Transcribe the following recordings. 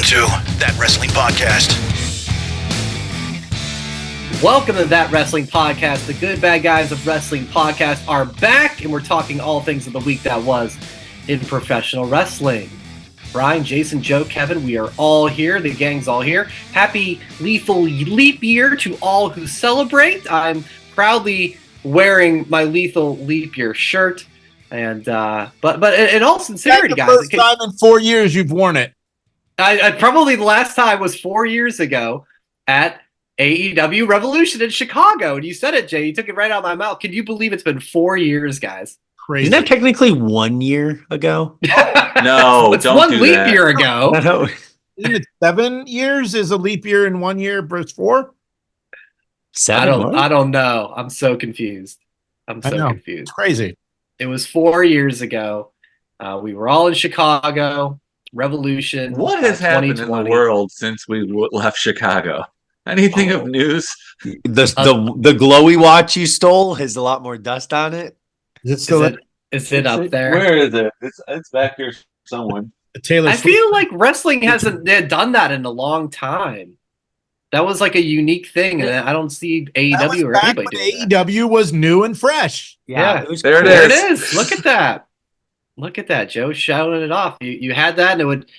to That Wrestling Podcast. Welcome to That Wrestling Podcast. The good bad guys of wrestling podcast are back, and we're talking all things of the week that was in professional wrestling. Brian, Jason, Joe, Kevin, we are all here. The gang's all here. Happy lethal leap year to all who celebrate. I'm proudly wearing my lethal leap year shirt. And but in all sincerity, guys, first time in 4 years you've worn it. I probably the last time was 4 years ago at AEW Revolution in Chicago, and you said it, Jay. You took it right out of my mouth. Can you believe it's been 4 years, guys? Crazy. Isn't that technically 1 year ago? No, it's don't one do leap that. year ago. Isn't it 7 years? Is a leap year in 1 year versus 4? I don't know. I'm so confused. I'm so confused. It's crazy. It was 4 years ago. We were all in Chicago. Revolution. What has happened in the world since we left Chicago? Anything of news? The glowy watch you stole has a lot more dust on it. Is it still is it up there? Where is it? It's back here somewhere. Taylor I feel like wrestling hasn't done that in a long time. That was like a unique thing, and I don't see AEW or anybody doing that. AEW was new and fresh. Yeah, it was there cool. it is. There it is. Look at that. Look at that. Joe shouting it off. You had that, and it would,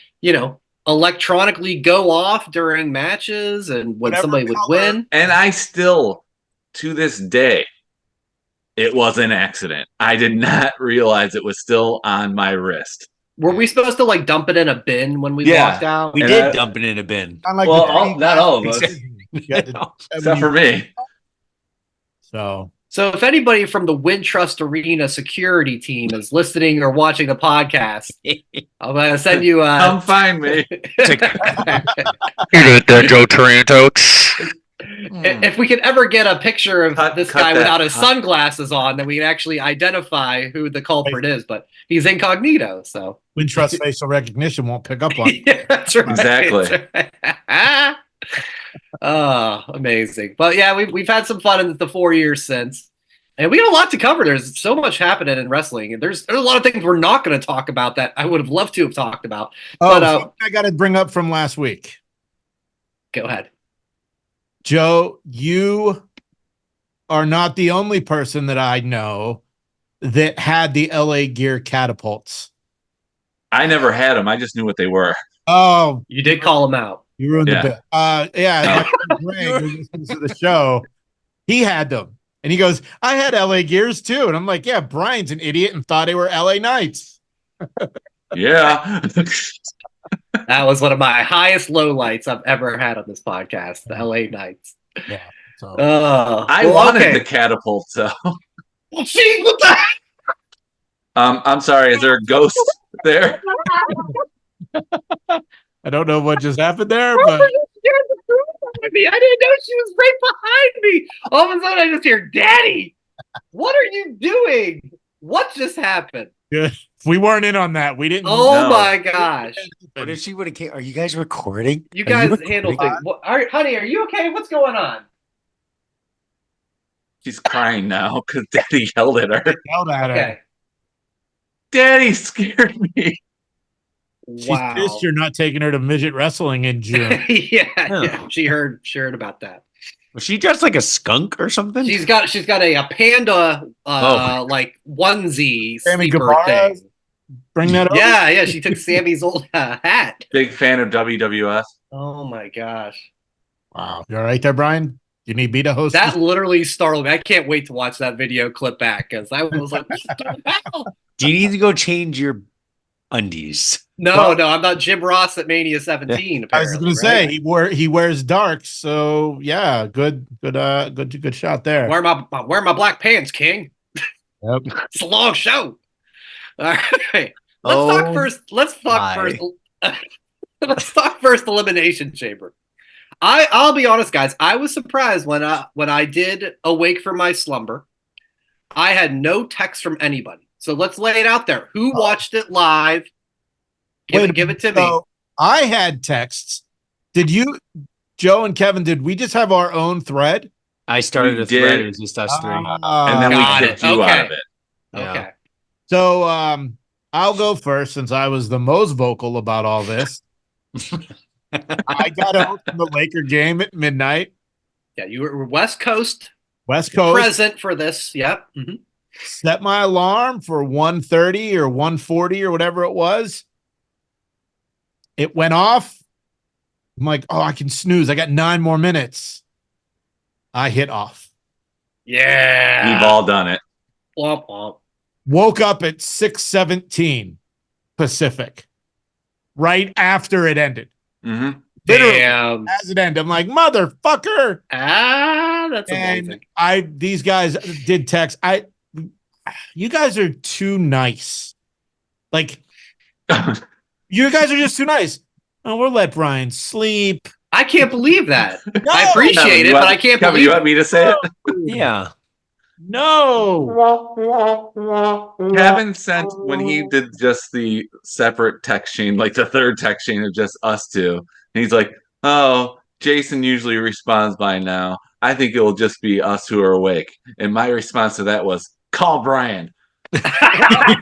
electronically go off during matches and when somebody would win. And I still, to this day, it was an accident. I did not realize it was still on my wrist. Were we supposed to dump it in a bin when we walked out? We did dump it in a bin. Not all of us. Except for me. So if anybody from the Wintrust Arena security team is listening or watching the podcast, I'm going to send you come find me. You did that, Joe Tarantox. If we could ever get a picture of this guy without his sunglasses on, then we can actually identify who the culprit is, but he's incognito, so Wintrust facial recognition won't pick up on it. Yeah, that's right. Exactly. That's right. Oh, amazing. But yeah, we've had some fun in the 4 years since. And we got a lot to cover. There's so much happening in wrestling. And there's a lot of things we're not going to talk about that I would have loved to have talked about. But I got to bring up from last week. Go ahead. Joe, you are not the only person that I know that had the LA Gear catapults. I never had them. I just knew what they were. Oh, you did call them out. You ruined the bit. My friend Greg, who listens to the show, he had them. And he goes, I had LA Gears too. And I'm like, yeah, Brian's an idiot and thought they were LA Knights. Yeah. That was one of my highest lowlights I've ever had on this podcast, the LA Knights. Yeah. So. I wanted the catapult, so. Jeez, what the heck? I'm sorry, is there a ghost there? I don't know what just happened there, but I didn't know she was right behind me. All of a sudden, I just hear, "Daddy, what are you doing? What just happened?" Good. We weren't in on that. We didn't. Oh my gosh! What if she would have came? Are you guys recording? You guys handle things. Honey, are you okay? What's going on? She's crying now because Daddy yelled at her. Okay. Daddy scared me. She's pissed you're not taking her to midget wrestling in June. Yeah. She heard about that. Was she dressed like a skunk or something? She's got a panda like onesie Sammy sleeper Guevara, thing. Bring that up. Yeah. She took Sammy's old hat. Big fan of WWF. Oh my gosh! Wow, you all right there, Brian? You need me to host? That literally startled me. I can't wait to watch that video clip back because I was like, "What the hell?" Do you need to go change your undies? No, I'm not Jim Ross at Mania 17. I was going to say he wears darks, so yeah, good shot there. Wear my black pants, King. Yep. It's a long show. All right, let's talk first. Let's talk first. Elimination Chamber. I'll be honest, guys. I was surprised when I did awake from my slumber. I had no text from anybody. So let's lay it out there. Who watched it live? Give it to me. I had texts. Did you, Joe and Kevin, did we just have our own thread? I started a thread. It was just us three. And then we kicked you out of it. Yeah. Okay. So I'll go first since I was the most vocal about all this. I got home from the Laker game at midnight. Yeah, you were West Coast West Coast. present for this. Yep. Mhm. Set my alarm for 1:30 or 1:40 or whatever it was. It went off. I'm like, oh, I can snooze. I got 9 more minutes. I hit off. Yeah. We've all done it. Womp womp. Woke up at 6:17 Pacific, right after it ended. Mm-hmm. Literally, Damn. as it ended, I'm like, motherfucker. That's And amazing. these guys did text. You guys are too nice. Like, you guys are just too nice. Oh, we'll let Brian sleep. I can't believe that. No, I appreciate it, but I can't Kevin, believe you want me to say it? Yeah. no. Kevin sent when he did just the separate text chain, like the third text chain of just us two. And he's like, "Oh, Jason usually responds by now. I think it will just be us who are awake." And my response to that was, "Call Brian." I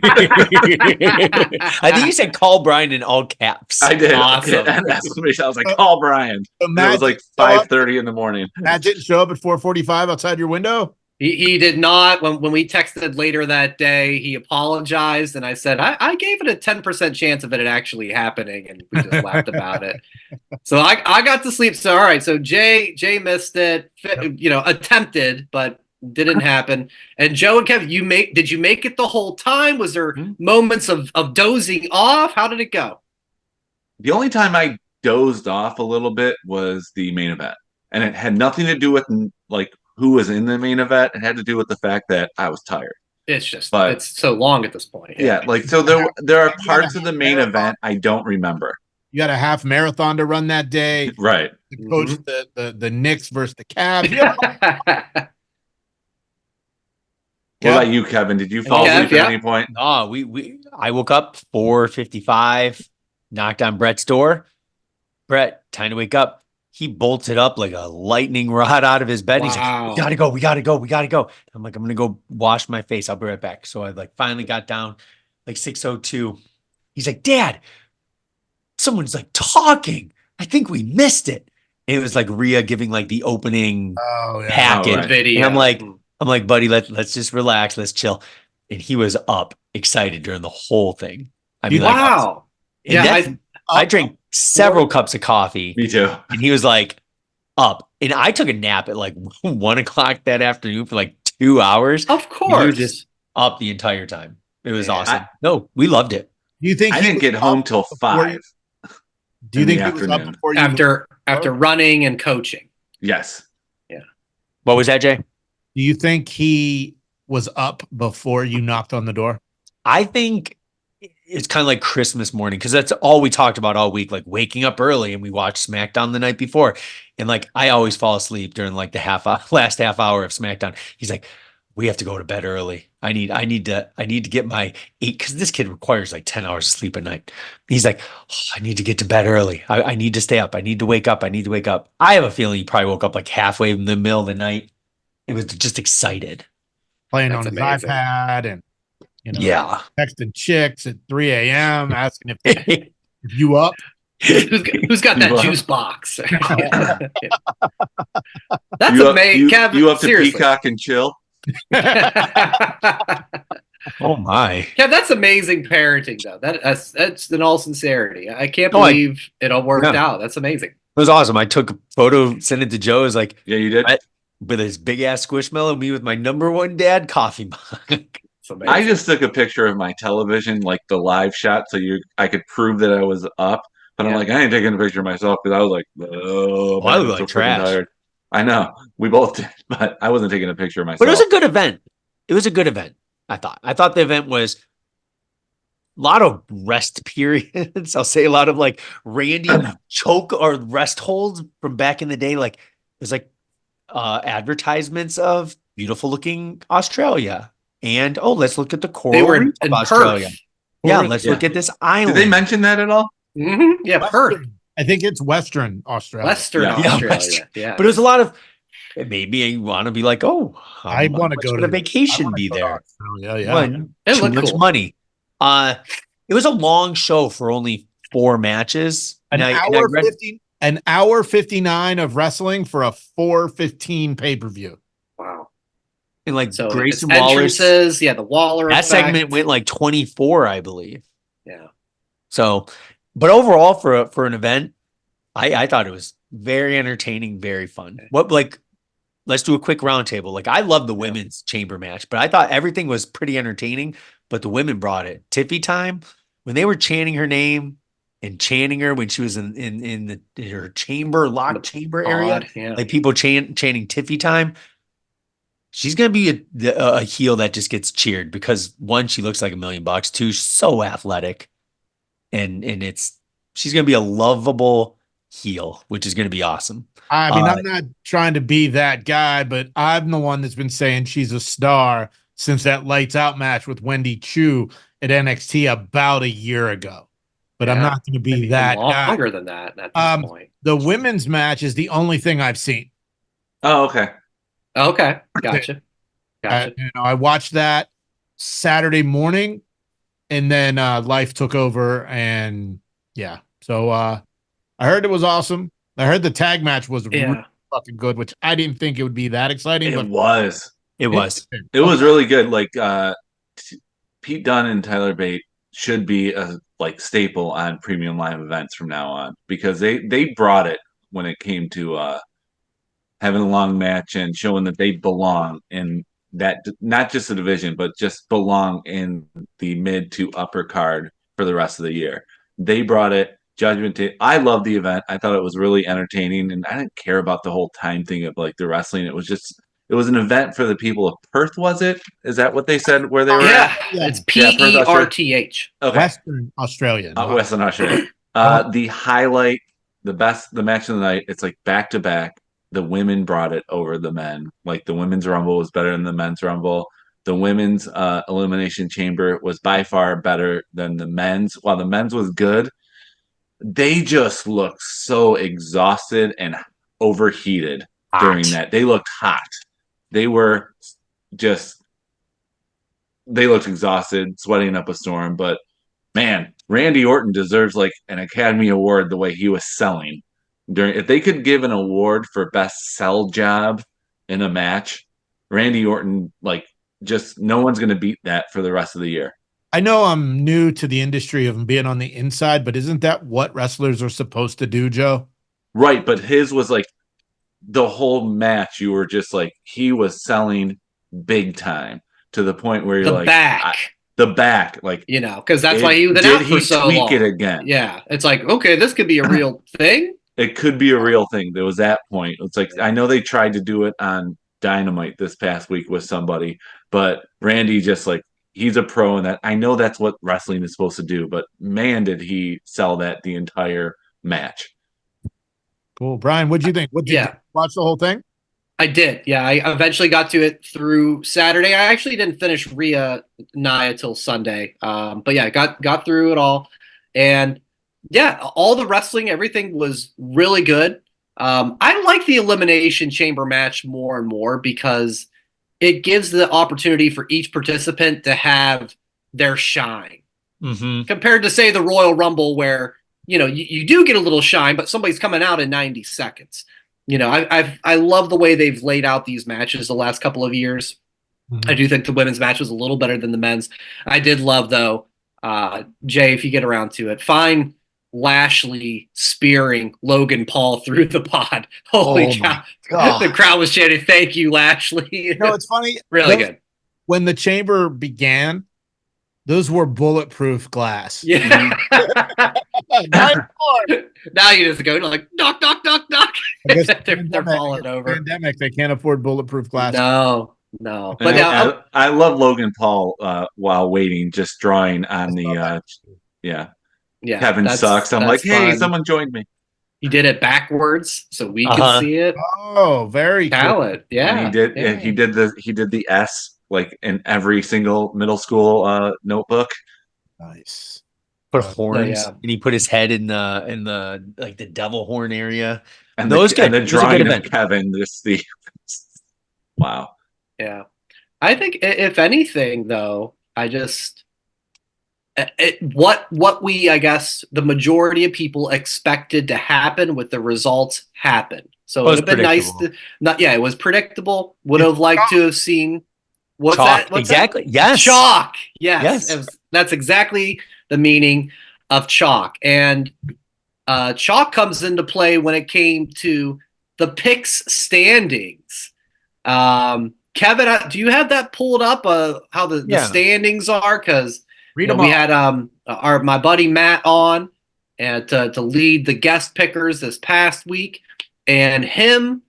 think you said call Brian in all caps. I did. Awesome. And that's what I was like, "Call Brian." So And it was like 5:30 in the morning. Matt didn't show up at 4:45 outside your window. He did not. When we texted later that day, he apologized, and I said I gave it a 10% chance of it actually happening, and we just laughed about it. So I got to sleep. So all right. So Jay missed it. Attempted, but didn't happen. And Joe and Kevin, did you make it the whole time? Was there moments of dozing off? How did it go? The only time I dozed off a little bit was the main event, and it had nothing to do with like who was in the main event. It had to do with the fact that I was tired. It's just But- it's so long at this point. Yeah, like so there are parts of the main event I don't remember. You got a half marathon to run that day. Right. To coach the Knicks versus the Cavs. Yeah. What about you, Kevin? Did you fall Kev, asleep at any point? No, I woke up 4:55, knocked on Brett's door. Brett, time to wake up. He bolted up like a lightning rod out of his bed. He's like, Wow. we gotta go. I'm like, I'm gonna go wash my face. I'll be right back. So I finally got down like 6:02. He's like, Dad, someone's like talking. I think we missed it. And it was like Rhea giving like the opening Oh yeah. packet. Oh, right. Video. And I'm like, buddy, let's just relax, let's chill. And he was up, excited during the whole thing. I mean, Wow. and Yeah, that's- I drank several cups of coffee, Me too. and he was like up. And I took a nap at like 1 o'clock that afternoon for like 2 hours. of You course. were just up the entire time. It was Yeah. awesome. No, we loved it. Do you think I he didn't was get up home till before 5. Do you in think the he was up afternoon. before you? after running and coaching. Yes. What was that, Jay? Do you think he was up before you knocked on the door? I think it's kind of like Christmas morning because that's all we talked about all week, like waking up early, and we watched SmackDown the night before. And like I always fall asleep during like the last half hour of SmackDown. He's like, we have to go to bed early. I need to get my 8 because this kid requires like 10 hours of sleep a night. He's like, I need to get to bed early. I need to stay up. I need to wake up. I have a feeling he probably woke up like halfway in the middle of the night. It was just excited. Playing That's on his amazing. iPad and Yeah. texting chicks at 3 a.m. asking if you up. Who's got that You up? juice box? That's You amazing. you up to seriously. Peacock and chill? Oh my. Yeah, that's amazing parenting, though. That's in all sincerity. I can't No, believe it all worked Yeah. out. That's amazing. It was awesome. I took a photo, sent it to Joe. It was like, Yeah, you did. with his big ass squishmallow, me with my number one dad coffee mug. It's amazing. I just took a picture of my television, like the live shot, so I could prove that I was up. But I'm Yeah. like, I ain't taking a picture of myself because I was like, oh, Well, I look I'm like so freaking trash. tired. I know we both did, but I wasn't taking a picture of myself. But it was a good event. It was a good event. I thought the event was a lot of rest periods. I'll say a lot of like Randy choke or rest holds from back in the day. Like it was like advertisements of beautiful looking Australia. And let's look at the coral They were reef in of Australia. Perth. Yeah, let's look at this island. Did they mention that at all? Mhm. Yeah, Perth. I think it's Western Australia. Western Yeah. Yeah, Australia. Western. Yeah. But it was a lot of maybe you want to be like, I want to go to to a vacation. I wanna Be go to there. Australia, yeah. Well, It too looked much cool. money. It was a long show for only 4 matches. An hour 59 of wrestling for a 4:15 pay-per-view. Wow. And like So Grayson it's Waller's entrances, the Waller that effect. segment went like 24, I believe. Yeah. So, but overall for an event, I thought it was very entertaining, very fun. Okay. Let's do a quick roundtable. Like I love the women's chamber match, but I thought everything was pretty entertaining. But the women brought it. Tiffy time, when they were chanting her name and chanting her when she was in her chamber, locked chamber area, like people chanting Tiffy time. She's gonna be a heel that just gets cheered because one, she looks like $1,000,000. Two, she's so athletic, and she's gonna be a lovable heel, which is gonna be awesome. I mean, I'm not trying to be that guy, but I'm the one that's been saying she's a star since that lights out match with Wendy Chu at NXT about a year ago. But I'm not going to be that guy. Longer than that at this point. The women's match is the only thing I've seen. Oh, okay. Okay. Gotcha. I watched that Saturday morning, and then life took over, and yeah. So I heard it was awesome. I heard the tag match was really fucking good, which I didn't think it would be that exciting. It but was. It was. It was really good. Like Pete Dunne and Tyler Bate should be a staple on premium live events from now on, because they brought it when it came to having a long match and showing that they belong in that, not just the division, but just belong in the mid to upper card for the rest of the year. They brought it. Judgment Day. I love the event. I thought it was really entertaining, and I didn't care about the whole time thing of like the wrestling. It was an event for the people of Perth. Was it? Is that what they said where they were? Yeah, it's PERTH. Okay. Western Australia. Western Australia. The highlight, the match of the night. It's like back to back. The women brought it over the men. Like the women's rumble was better than the men's rumble. The women's elimination chamber was by far better than the men's. While the men's was good, they just looked so exhausted and overheated during that. They looked hot. They looked exhausted, sweating up a storm. But man, Randy Orton deserves like an Academy Award the way he was selling. If they could give an award for best sell job in a match, Randy Orton, just no one's going to beat that for the rest of the year. I know I'm new to the industry of being on the inside, but isn't that what wrestlers are supposed to do, Joe? Right, but his was like the whole match. You were just like, he was selling big time to the point where you're the back, because that's why he was out for so long. Did he tweak it again? Yeah, it's like, okay, this could be a real thing. It could be a real thing. There was that point. It's like, I know they tried to do it on Dynamite this past week with somebody, but Randy just he's a pro in that. I know that's what wrestling is supposed to do, but man, did he sell that the entire match. Cool. Brian, what'd you think? Did you watch the whole thing? I did. Yeah, I eventually got to it through Saturday. I actually didn't finish Rhea Nia till Sunday. But yeah, got through it all. And yeah, all the wrestling, everything was really good. I like the Elimination Chamber match more and more because it gives the opportunity for each participant to have their shine. Mm-hmm. Compared to, say, the Royal Rumble where, you do get a little shine, but somebody's coming out in 90 seconds. I love the way they've laid out these matches the last couple of years. Mm-hmm. I do think the women's match was a little better than the men's. I did love, though, Jay, if you get around to it, find Lashley spearing Logan Paul through the pod. Holy cow. The crowd was chanting, "Thank you, Lashley." It's funny. Really good. When the chamber began, those were bulletproof glass. Yeah. Now you just go like, knock, knock, knock, knock. They're falling over. Pandemic, they can't afford bulletproof glass. No. But I love Logan Paul while waiting, just drawing on the Kevin sucks. I'm like, hey, fun. Someone joined me. He did it backwards so we could see it. Oh, very talent. Cool. Yeah. And he did. Yeah. He did the S in every single middle school notebook. Nice. Put horns, and he put his head in the devil horn area. And the drawing of Kevin, wow. Yeah. I think if anything, though, what we, I guess, the majority of people expected to happen with the results happened. So it would have been nice to not. Yeah, it was predictable. Would have liked to have seen what's Chalk. that? What's Exactly. that? Yes. Chalk. Yes. Yes. That's exactly the meaning of chalk. And chalk comes into play when it came to the picks standings. Kevin, do you have that pulled up? How the standings are? Because we had my buddy Matt on and to lead the guest pickers this past week, and him,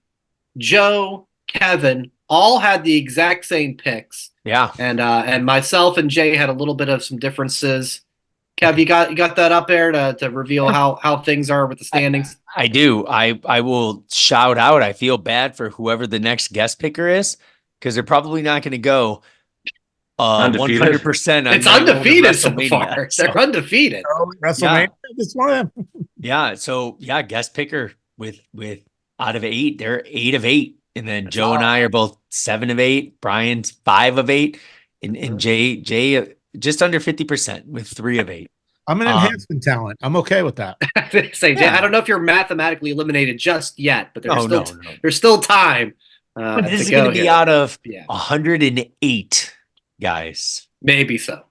Joe, Kevin all had the exact same picks. Yeah, and myself and Jay had a little bit of some differences. Kev, you got that up there to reveal how things are with the standings? I do. I will shout out. I feel bad for whoever the next guest picker is, because they're probably not going to go 100%. It's undefeated so far. They're undefeated. WrestleMania. This one. Yeah. So yeah, guest picker with out of 8, they're 8 of 8, and then Joe and I are both 7 of 8. Brian's 5 of 8, and Jay just under 50% with 3 of 8. I'm an enhancement talent. I'm okay with that. Say, Jay, I don't know if you're mathematically eliminated just yet, but there's still time. This is going to be out of 108 guys. Maybe so.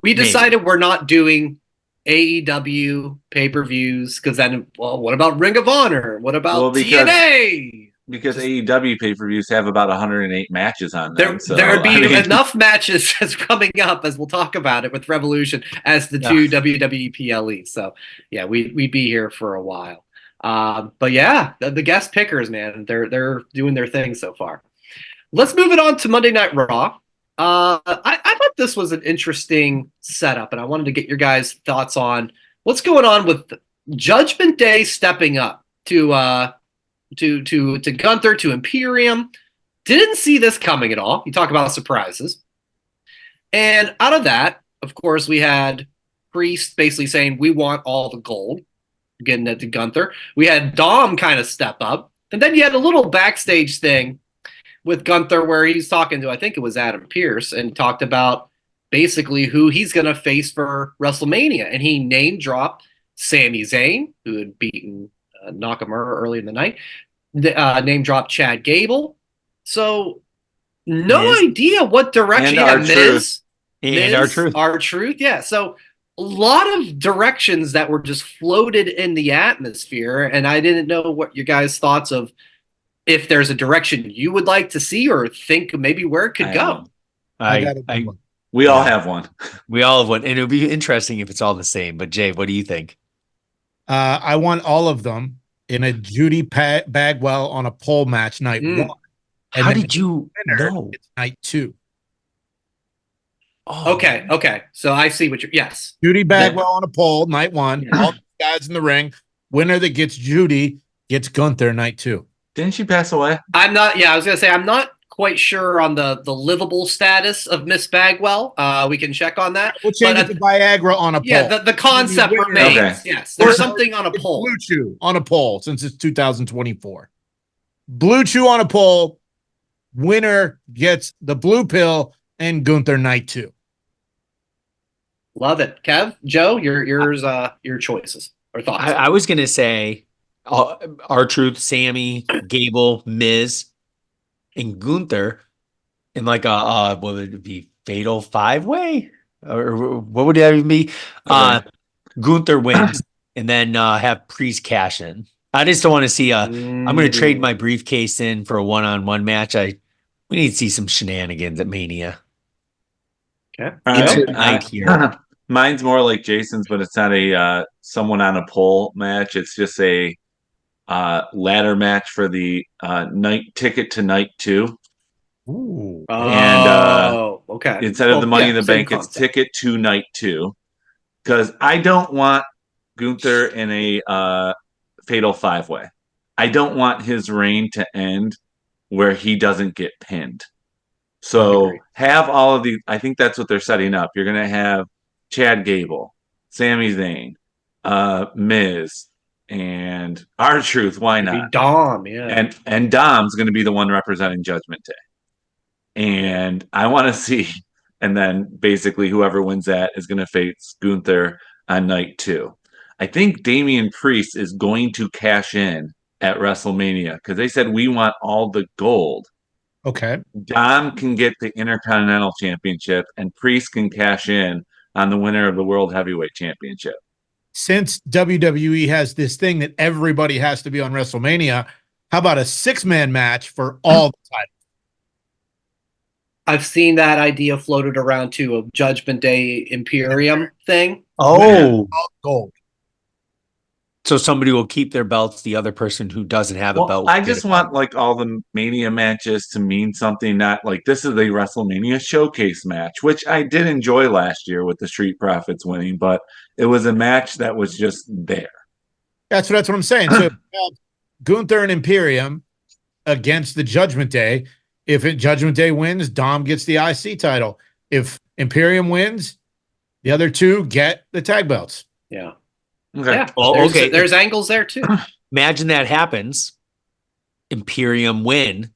We decided we're not doing AEW pay-per-views because then, what about Ring of Honor? What about TNA? Because AEW pay-per-views have about 108 matches on them. There would be enough matches as coming up, as we'll talk about it with Revolution, as the 2 WWE PLE. So, yeah, we'd be here for a while. But yeah, the guest pickers, man, they're doing their thing so far. Let's move it on to Monday Night Raw. I thought this was an interesting setup, and I wanted to get your guys' thoughts on what's going on with Judgment Day stepping up to Gunther, to Imperium. Didn't see this coming at all. You talk about surprises. And out of that, of course, we had Priest basically saying, we want all the gold, getting it to Gunther. We had Dom kind of step up. And then you had a little backstage thing with Gunther where he's talking to, I think it was Adam Pearce, and talked about basically who he's going to face for WrestleMania. And he name dropped Sami Zayn, who had beaten Nakamura early in the night. Name dropped Chad Gable. So no idea what direction. Miz and R-Truth. Yeah. So a lot of directions that were just floated in the atmosphere, and I didn't know what your guys' thoughts of if there's a direction you would like to see or think maybe where it could go. We all have one. We all have one, and it would be interesting if it's all the same. But Jay, what do you think? I want all of them in a Judy Bagwell on a pole match night 1. How did you know? It's night 2. Oh. Okay. So I see what you're. Yes. Judy Bagwell on a pole night 1. Yeah. All the guys in the ring. Winner that gets Judy gets Gunther night 2. Didn't she pass away? I'm not. Yeah, I was gonna say I'm not quite sure on the livable status of Miss Bagwell. We can check on that. We'll change it to Viagra on a pole. Yeah, the concept remains. Okay. Yes, there's something on a pole. Blue Chew on a pole since it's 2024. Blue Chew on a pole. Winner gets the blue pill and Gunther night 2. Love it, Kev. Joe, your choices or thoughts. I was gonna say R-Truth, Sammy, Gable, Miz, and Gunther in like what would it be, fatal 5-way, or what would that even be? Gunther wins and then have Priest cash in. I just don't want to see I'm going to trade my briefcase in for a one-on-one match. We need to see some shenanigans at Mania. Okay. Mine's more like Jason's, but it's not a someone on a pole match. It's just a ladder match for the night ticket to night 2. Ooh. And okay. Instead of the Money in the Bank, it's ticket to night 2. Because I don't want Gunther in a fatal 5-way. I don't want his reign to end where he doesn't get pinned. So have all of these. I think that's what they're setting up. You're going to have Chad Gable, Sami Zayn, Miz, and R-Truth. Why not? Dom, yeah. And Dom's going to be the one representing Judgment Day. And I want to see and then basically whoever wins that is going to face Gunther on night 2. I think Damian Priest is going to cash in at WrestleMania because they said we want all the gold. Okay. Dom can get the Intercontinental Championship, and Priest can cash in on the winner of the World Heavyweight Championship. Since WWE has this thing that everybody has to be on WrestleMania, how about a 6-man match for all the titles? I've seen that idea floated around too, a Judgment Day Imperium thing. Oh, All gold. so somebody will keep their belts. The other person who doesn't have a Well, belt. will I get just a want belt. like all the Mania matches to mean something, not like this is a WrestleMania showcase match, which I did enjoy last year with the Street Profits winning, but it was a match that was just there. That's what I'm saying. So Gunther and Imperium against the Judgment Day. If Judgment Day wins, Dom gets the IC title. If Imperium wins, the other two get the tag belts. Yeah. Okay. Yeah. Oh, There's angles there too. Imagine that happens. Imperium win.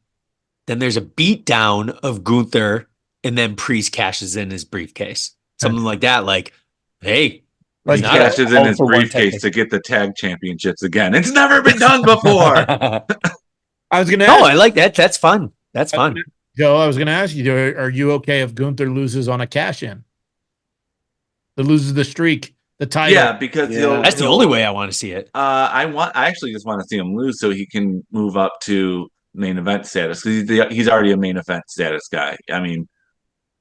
Then there's a beatdown of Gunther, and then Priest cashes in his briefcase. Something like that. Like, hey, Like He not a cashes in all his for one briefcase tag to get the tag championships again. It's never been done before. I was going to No, ask I like that. That's fun. That's fun. Joe, I was going to ask you, are you okay if Gunther loses on a cash in? That loses the streak, the title. Yeah, because That's the only way I want to see it. I actually just want to see him lose so he can move up to main event status because he's already a main event status guy. I mean,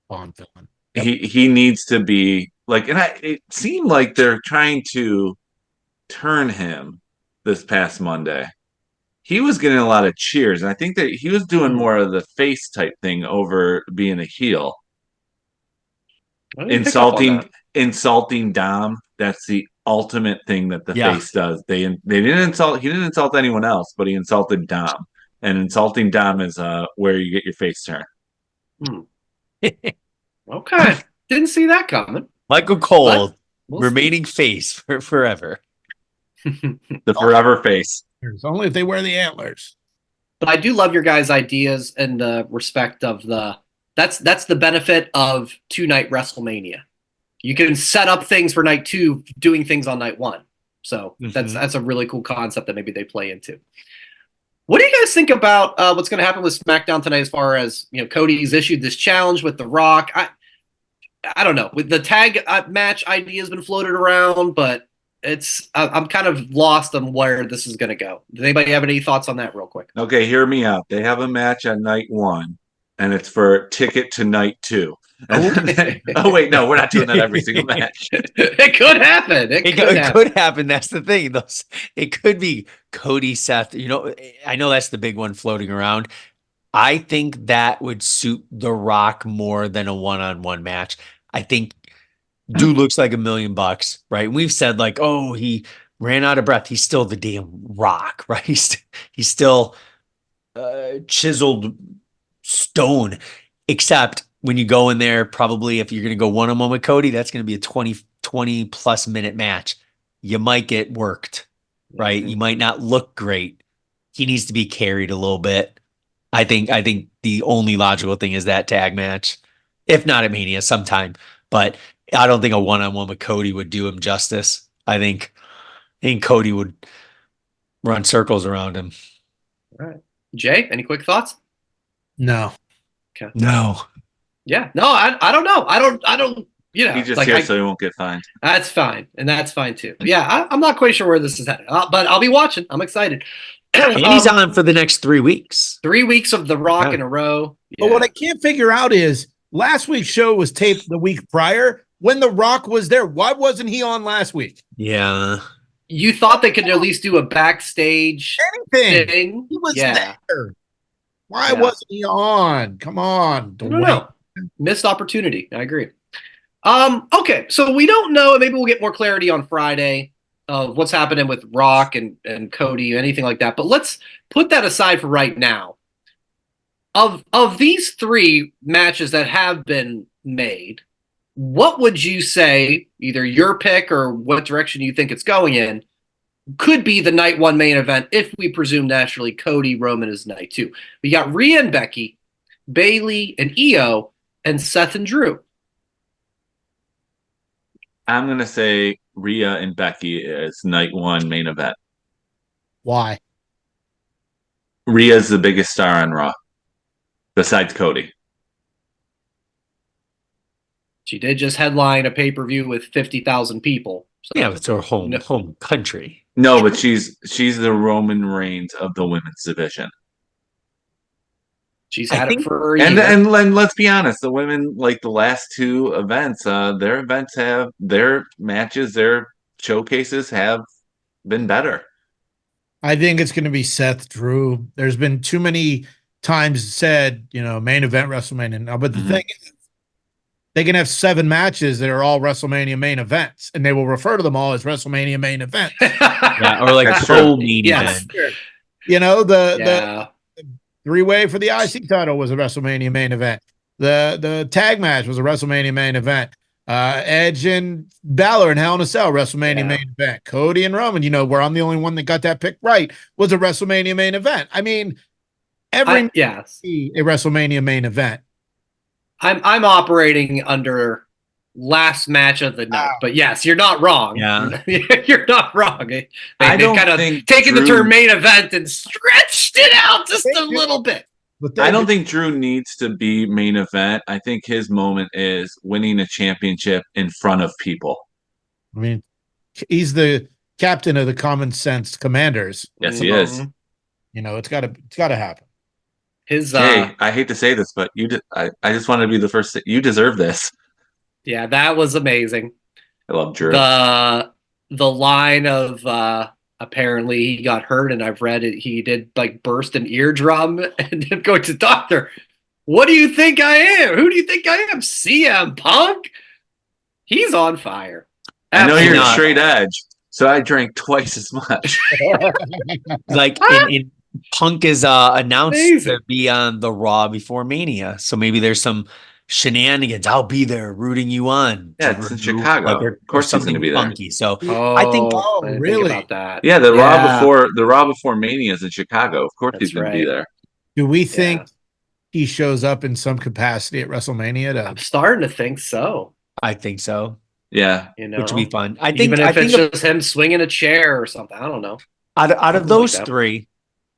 Bond villain. he needs to be like, and it seemed like they're trying to turn him this past Monday. He was getting a lot of cheers, and I think that he was doing more of the face type thing over being a heel. I didn't pick up on Insulting Dom. That's the ultimate thing that the face does. They didn't insult. He didn't insult anyone else, but he insulted Dom. And insulting Dom is where you get your face turned. that. Okay. Didn't see that coming. Michael Cole, But we'll remaining face for forever. The forever face. Only if they wear the antlers. But I do love your guys' ideas and the respect of that's the benefit of 2-night WrestleMania. You can set up things for night 2, doing things on night 1. So that's a really cool concept that maybe they play into. What do you guys think about what's going to happen with SmackDown tonight? As far as Cody's issued this challenge with The Rock. I don't know. With the tag match idea has been floated around, but I'm kind of lost on where this is going to go. Does anybody have any thoughts on that real quick? Okay, hear me out. They have a match on night 1, and it's for ticket to night 2. Oh wait, no, we're not doing that every single match. It could happen. It could happen. That's the thing. It could be Cody, Seth. I know that's the big one floating around. I think that would suit The Rock more than a one-on-one match. I think dude looks like $1 million, right? We've said like, oh, he ran out of breath. He's still the damn Rock, right? He's still chiseled stone, except when you go in there, probably if you're going to go one-on-one with Cody, that's going to be a 20 plus minute match. You might get worked, right? You might not look great. He needs to be carried a little bit. I think the only logical thing is that tag match, if not at Mania sometime, but I don't think a one-on-one with Cody would do him justice. I think Cody would run circles around him. All right. Jay, any quick thoughts? No. Okay. No. Yeah. No, I don't know. I don't. He's just here so he won't get fined. That's fine, and that's fine too. Yeah, I'm not quite sure where this is headed, but I'll be watching. I'm excited. And he's on for the next 3 weeks. 3 weeks of The Rock in a row. Yeah. But what I can't figure out is last week's show was taped the week prior when The Rock was there. Why wasn't he on last week? Yeah. You thought they could at least do a backstage thing? He was there. Why wasn't he on? Come on. I don't know. Missed opportunity. I agree. Okay, so we don't know. Maybe we'll get more clarity on Friday of what's happening with Rock and Cody, anything like that. But let's put that aside for right now. Of these 3 matches that have been made, what would you say, either your pick or what direction you think it's going in, could be the night 1 main event if we presume naturally Cody Roman is night 2? We got Rhea and Becky, Bayley and Io, and Seth and Drew. I'm gonna say Rhea and Becky is night one main event. Why? Rhea's the biggest star on Raw, besides Cody. She did just headline a pay-per-view with 50,000 people. So Yeah, it's her home country. No, but she's the Roman Reigns of the women's division. she's I had it think- for a And, year. and let's be honest, the women, like the last two events, their events have their matches, their showcases have been better. I think it's going to be Seth Drew. There's been too many times said, main event WrestleMania. Now, but the thing is, they can have 7 matches that are all WrestleMania main events, and they will refer to them all as WrestleMania main events. Yeah, or like That's co-main Yes. event. The 3-way for the IC title was a WrestleMania main event. The tag match was a WrestleMania main event. Edge and Balor in Hell in a Cell, WrestleMania main event. Cody and Roman, where I'm the only one that got that pick right, was a WrestleMania main event. I mean, every yes, a WrestleMania main event. I'm operating under last match of the night, but yes, you're not wrong. Yeah. You're not wrong. They've don't kind of think taken the Drew- term main event and stretched it out just a little bit. But I don't think Drew needs to be main event. I think his moment is winning a championship in front of people. I mean, he's the captain of the Common Sense Commanders. Yes, he is. It's got to happen. His Jay, I hate to say this, but I just want to be the first. You deserve this. yeah, that was amazing. I love Drew. The line of apparently he got hurt, and I've read it. He did like burst an eardrum and then go to the doctor. What do you think I am? Who do you think I am? CM Punk? He's on fire. I know you're not. straight edge, so I drank twice as much. Like in Punk is announced Amazing. to be on the Raw before Mania, so maybe there's some shenanigans. I'll be there rooting you on. Yeah, it's in Chicago. Like, Of course he's something gonna be there. funky. So Oh, I think I didn't really? think about that. Yeah, the Raw before Mania is in Chicago. Of course he's That's gonna be right. there. Do we think he shows up in some capacity at WrestleMania? I'm starting to think so. I think so, Yeah, which would be fun. I think even if I think it's just him swinging a chair or something. I don't know. out of Something those like that. 3,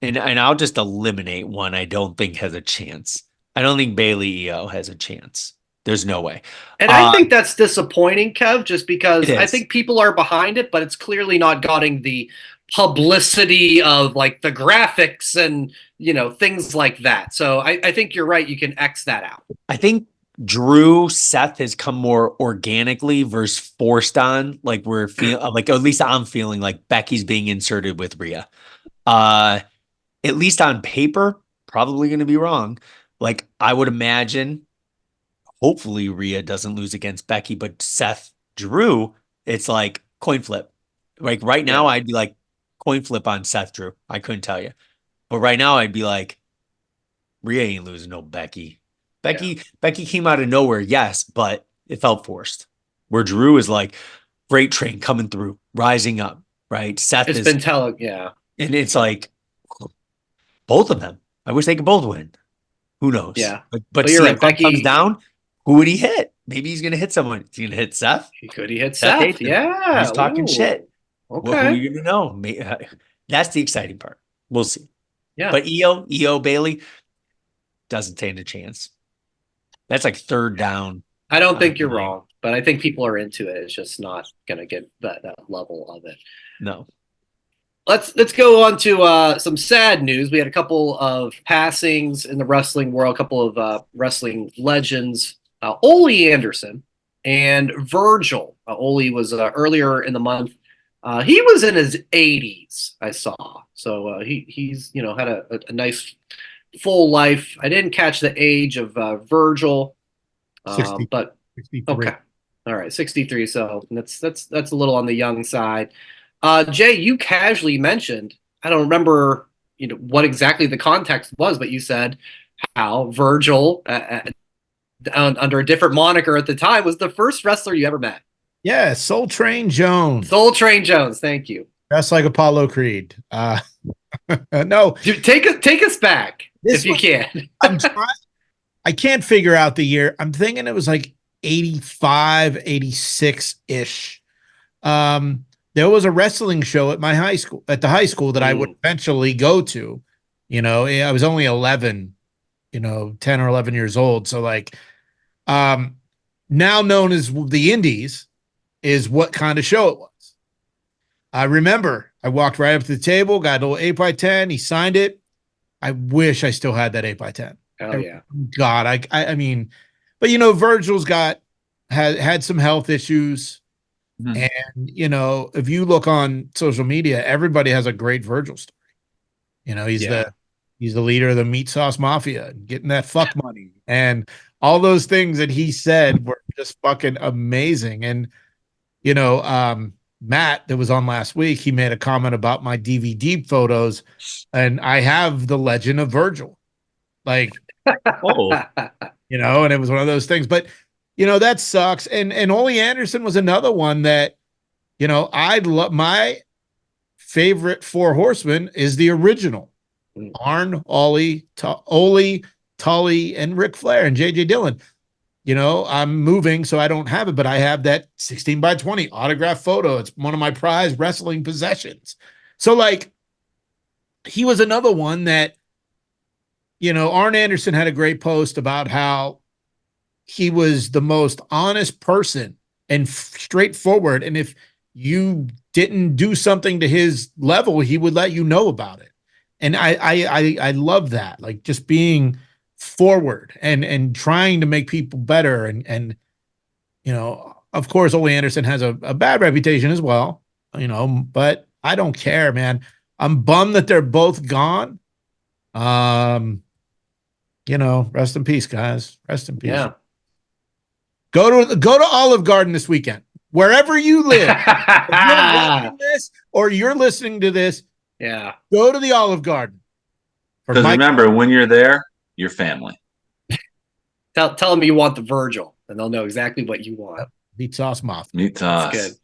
and I'll just eliminate one I don't think has a chance. I don't think Bailey EO has a chance. There's no way. And I think that's disappointing, Kev, just because It I is. think people are behind it, but it's clearly not getting the publicity of like the graphics and things like that. So I think you're right. You can X that out. I think Drew Seth has come more organically versus forced on. Like we're feeling like, at least I'm feeling like Becky's being inserted with Rhea. At least on paper, probably going to be wrong. Like I would imagine, hopefully Rhea doesn't lose against Becky, but Seth Drew, it's like coin flip. Like right now, I'd be like coin flip on Seth Drew. I couldn't tell you, but right now I'd be like, Rhea ain't losing no Becky. Becky came out of nowhere, yes, but it felt forced. Where Drew is like freight train coming through, rising up, right? Seth It's is been telling, yeah. and it's like both of them. I wish they could both win. Who knows? Yeah. But you're CM right, Punk Becky- comes down. Who would he hit? Maybe he's gonna hit someone. Is he gonna hit Seth? Could he hit Seth Seth? hates him. Yeah. He's talking Ooh. shit. Okay. Well, who are you gonna know? That's the exciting part. We'll see. Yeah. But EO Bailey doesn't stand a chance. That's like third down. I don't think you're Nine. wrong, but I think people are into it. It's just not going to get that level of it. No. Let's go on to some sad news. We had a couple of passings in the wrestling world, a couple of wrestling legends. Ole Anderson and Virgil. Ole was earlier in the month. He was in his 80s, I saw. So he's had a nice full life. I didn't catch the age of Virgil, 60, but 63. okay, all right, 63. So that's a little on the young side. Jay, you casually mentioned, I don't remember what exactly the context was, but you said how Virgil, under a different moniker at the time, was the first wrestler you ever met. Yeah, Soul Train Jones. Soul Train Jones. Thank you. Dressed like Apollo Creed. No, Dude, take us back This if you one- can. I'm trying. I can't figure out the year. I'm thinking it was like 85, 86-ish. There was a wrestling show at my high school, at the high school that I would eventually go to. I was only 11, 10 or 11 years old. So like, now known as the Indies is what kind of show it was. I remember I walked right up to the table, got a little 8x10. He signed it. I wish I still had that 8x10. Oh yeah. God, I mean, but Virgil's had some health issues. Mhm. And if you look on social media, everybody has a great Virgil story. He's the leader of the Meat Sauce Mafia, getting that fuck money, and all those things that he said were just fucking amazing. And Matt, that was on last week, he made a comment about my DVD photos, and I have the Legend of Virgil, like, Oh, and it was one of those things. But that sucks. And Ole Anderson was another one that, I'd love. My favorite Four Horsemen is the original. Arn, Ole, Tully, and Ric Flair and J.J. Dillon. I'm moving, so I don't have it, but I have that 16x20 autograph photo. It's one of my prized wrestling possessions. So, like, he was another one that, Arn Anderson had a great post about how he was the most honest person and straightforward. And if you didn't do something to his level, he would let you know about it. And I love that, like, just being forward and trying to make people better. And of course, Ole Anderson has a bad reputation as well, but I don't care, man. I'm bummed that they're both gone. Rest in peace, guys. Rest in peace. Yeah. Go to Olive Garden this weekend, wherever you live. If you're watching this or you're listening to this, Yeah. go to the Olive Garden. because remember, when you're there, you're family. Tell them you want the Virgil, and they'll know exactly what you want. Meat Sauce Mafia. Meat sauce. That's good.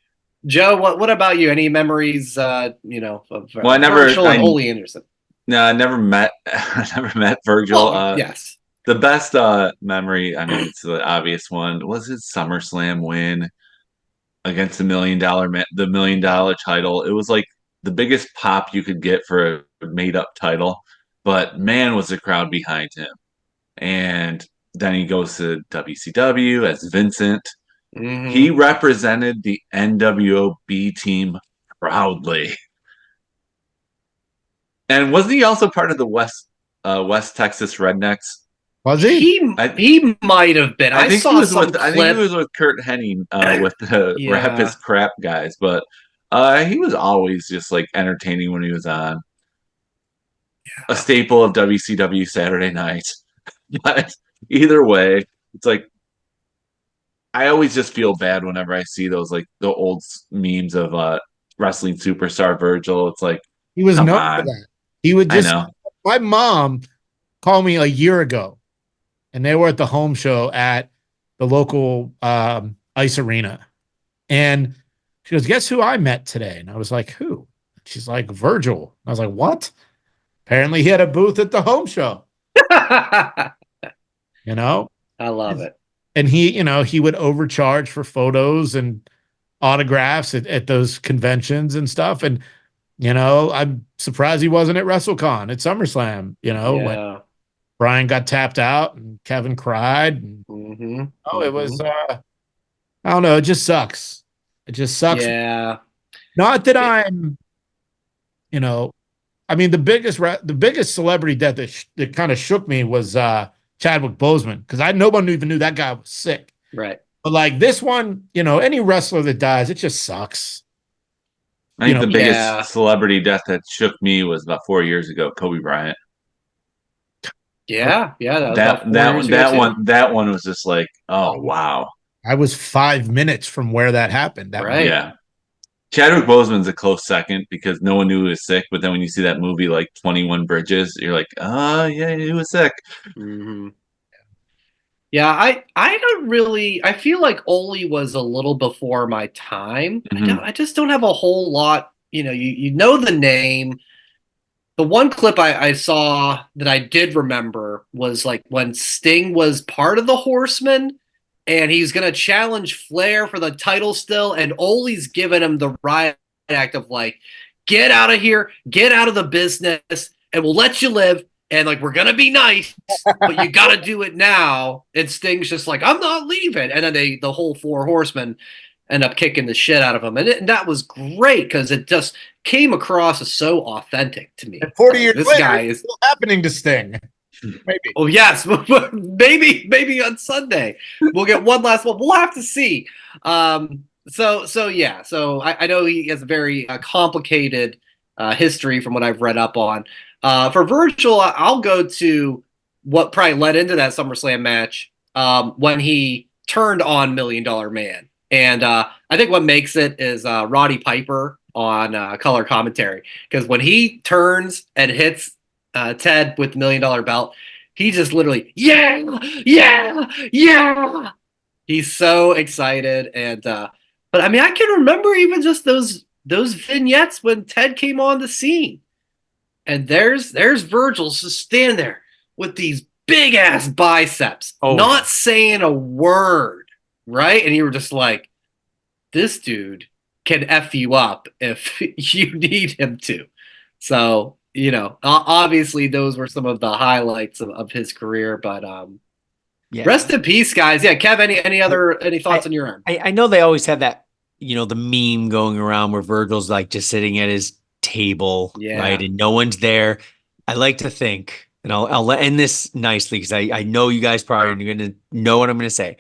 Joe, what about you? Any memories, of Well, I never- Virgil and Ole Anderson? No, I never met. I never met Virgil. Yes. The best memory, I mean, it's the obvious one, was his SummerSlam win against the $1 million title. It was like the biggest pop you could get for a made up title, but man, was the crowd behind him. And then he goes to WCW as Vincent. Mhm. He represented the NWO team proudly. And wasn't he also part of the West Texas Rednecks? Was he? He might have been. I think saw he was some with. clip. I think he was with Kurt Hennig with the Yeah. Rap His Crap guys, but he was always just like entertaining when he was on. A staple of WCW Saturday Night. But either way, it's like I always just feel bad whenever I see those, like, the old memes of wrestling superstar Virgil. It's like, He was come known on. for that. He would I just. know. My mom called me a year ago, and they were at the home show at the local ice arena, and she goes, "Guess who I met today?" And I was like, "Who?" She's like, "Virgil." I was like, "What?" Apparently, he had a booth at the home show. I love it. And he would overcharge for photos and autographs at those conventions and stuff. And I'm surprised he wasn't at WrestleCon at SummerSlam. When Brian got tapped out and Kevin cried. And, it was. I don't know. It just sucks. It just sucks. Yeah. Not that I'm. I mean, the biggest celebrity death that kind of shook me was Chadwick Boseman, because no one even knew that guy was sick. Right. But like this one, any wrestler that dies, it just sucks. I think the biggest celebrity death that shook me was about 4 years ago, Kobe Bryant. Yeah. That one was just like, oh wow. I was 5 minutes from where that happened. Right. Yeah. Chadwick Boseman's a close second because no one knew he was sick. But then when you see that movie like 21 Bridges, you're like, oh yeah, he was sick. Mm-hmm. Yeah, I don't really. I feel like Ole was a little before my time. Mhm. I just don't have a whole lot. You know the name. The one clip I saw that I did remember was like when Sting was part of the Horsemen, and he's going to challenge Flair for the title still, and Ole's giving him the riot act of like, get out of here, get out of the business, and we'll let you live, and like, we're going to be nice, but you got to do it now. And Sting's just like, I'm not leaving. And then the whole four horsemen end up kicking the shit out of him. And that was great because it just came across as so authentic to me. And 40 years this later, guy it's is still happening to Sting. Maybe. Oh yes, maybe on Sunday we'll get one last one. We'll have to see. So yeah. So I know he has a very complicated history from what I've read up on. For Virgil, I'll go to what probably led into that SummerSlam match when he turned on $1 Million Man, and I think what makes it is Roddy Piper on color commentary, because when he turns and hits Ted with the $1 Million belt, he just literally yeah. He's so excited, and but I mean, I can remember even just those vignettes when Ted came on the scene, and there's Virgil just standing there with these big ass biceps, not saying a word, right? And you were just like, this dude can F you up if you need him to. So, you know, obviously those were some of the highlights of his career, but rest in peace, guys. Yeah, Kev, any thoughts on your end? I know they always have that, you know, the meme going around where Virgil's like just sitting at his table, right? And no one's there. I like to think, and I'll end this nicely because I know you guys probably are going to know what I'm going to say.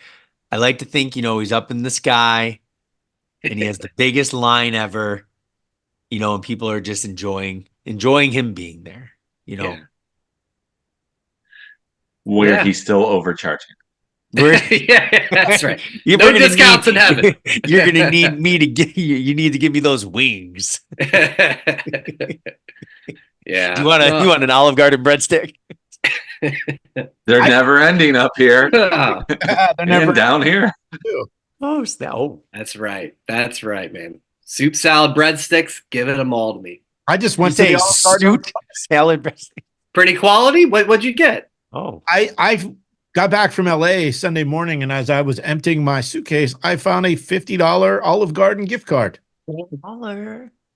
I like to think, you know, he's up in the sky and he has the biggest line ever, you know, and people are just enjoying him being there, you know. Where he's still overcharging. Yeah, that's right. You're no discounts in heaven. You're gonna need me to give you need to give me those wings. Yeah. You want an Olive Garden breadstick? They're never ending up here. They're never down here. That's right. That's right, man. Soup, salad, breadsticks, give it them all to me. I just went to the soup, salad, breadsticks. Pretty quality? What'd you get? Oh, I got back from LA Sunday morning, and as I was emptying my suitcase, I found a $50 Olive Garden gift card. I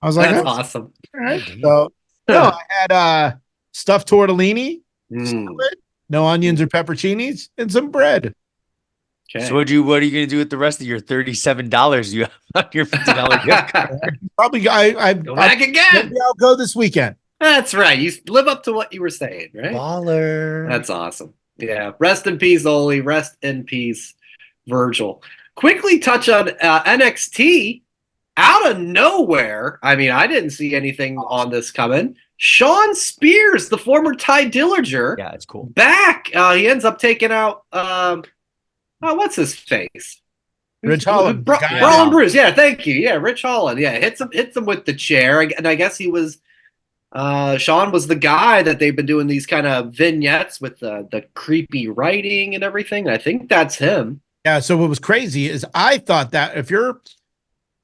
was like, that's awesome. All right. So I had stuffed tortellini, salad, no onions or pepperoncinis, and some bread. Okay. So what are you gonna do with the rest of your $37 you have on your $50 gift card? Probably I go back again. Maybe I'll go this weekend. That's right. You live up to what you were saying, right? Baller. That's awesome. Yeah. Rest in peace, Ole. Rest in peace, Virgil. Quickly touch on NXT. Out of nowhere, I mean, I didn't see anything on this coming. Sean Spears, the former Ty Dillinger, it's cool. Back. He ends up taking out what's his face? Rich Holland. Braun Bruce. Yeah, thank you. Yeah, Rich Holland. Yeah, hits him with the chair, and I guess he was. Sean was the guy that they've been doing these kind of vignettes with the creepy writing and everything. I think that's him. Yeah. So what was crazy is I thought that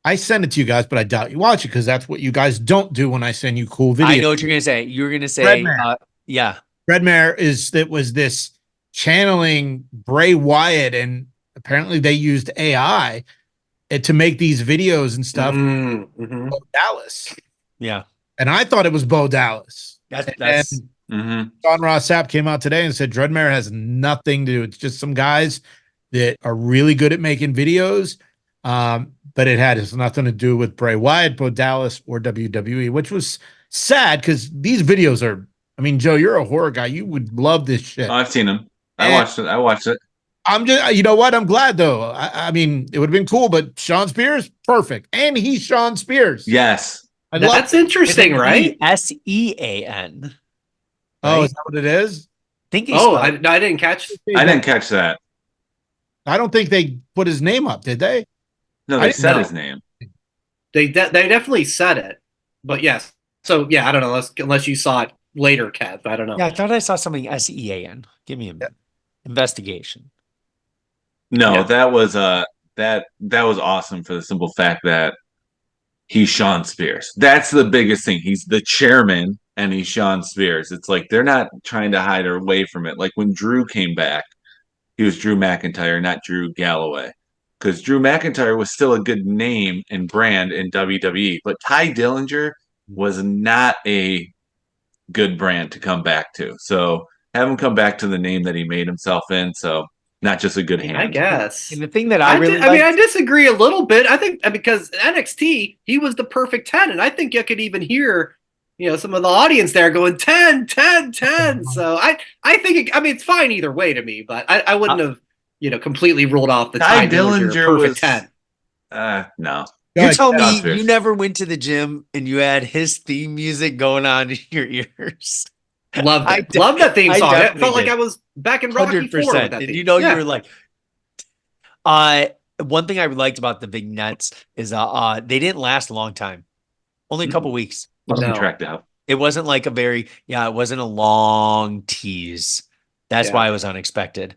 I send it to you guys, but I doubt you watch it because that's what you guys don't do when I send you cool videos. I know what you're gonna say. You're gonna say, Redmare was this channeling Bray Wyatt, and apparently they used AI to make these videos and stuff. Mm-hmm. Dallas. Yeah. And I thought it was Bo Dallas. That's John Ross Sapp came out today and said Dreadmare has nothing to do. It's just some guys that are really good at making videos. But it has nothing to do with Bray Wyatt, Bo Dallas, or WWE, which was sad because these videos are, I mean, Joe, you're a horror guy. You would love this shit. Oh, I've seen them. I watched it. I'm just, you know what? I'm glad though. I mean, it would have been cool, but Sean Spears, perfect. And he's Sean Spears. Yes. That's interesting, right? SEAN. Oh, is that what it is? I think I didn't catch. I didn't catch that. I don't think they put his name up, did they? No, they said his name. They definitely said it, but yes. So yeah, I don't know unless you saw it later, Kev. I don't know. Yeah, I thought I saw something SEAN. Give me a investigation. No, that was that was awesome for the simple fact that he's Sean Spears. That's the biggest thing. He's the chairman and he's Sean Spears. It's like they're not trying to hide away from it. Like when Drew came back he was Drew McIntyre, not Drew Galloway. Because Drew McIntyre was still a good name and brand in WWE, but Ty Dillinger was not a good brand to come back to. So have him come back to the name that he made himself in. So not just a good hand. I guess. And the thing that I really I mean, I disagree a little bit. I think because NXT, he was the perfect 10. And I think you could even hear, some of the audience there going 10, 10, 10. So I think, it's fine either way to me, but I wouldn't have, completely ruled off the Ty Ty Dillinger Dillinger perfect 10. No. You're telling me Doctors. you never went to the gym and you had his theme music going on in your ears? Loved it. Loved that theme song. It felt like did. I was back in Rocky 4 with that And theme. you were like, one thing I liked about the vignettes is they didn't last a long time. Only a couple weeks. Wasn't tracked out. It wasn't like it wasn't a long tease. That's why it was unexpected.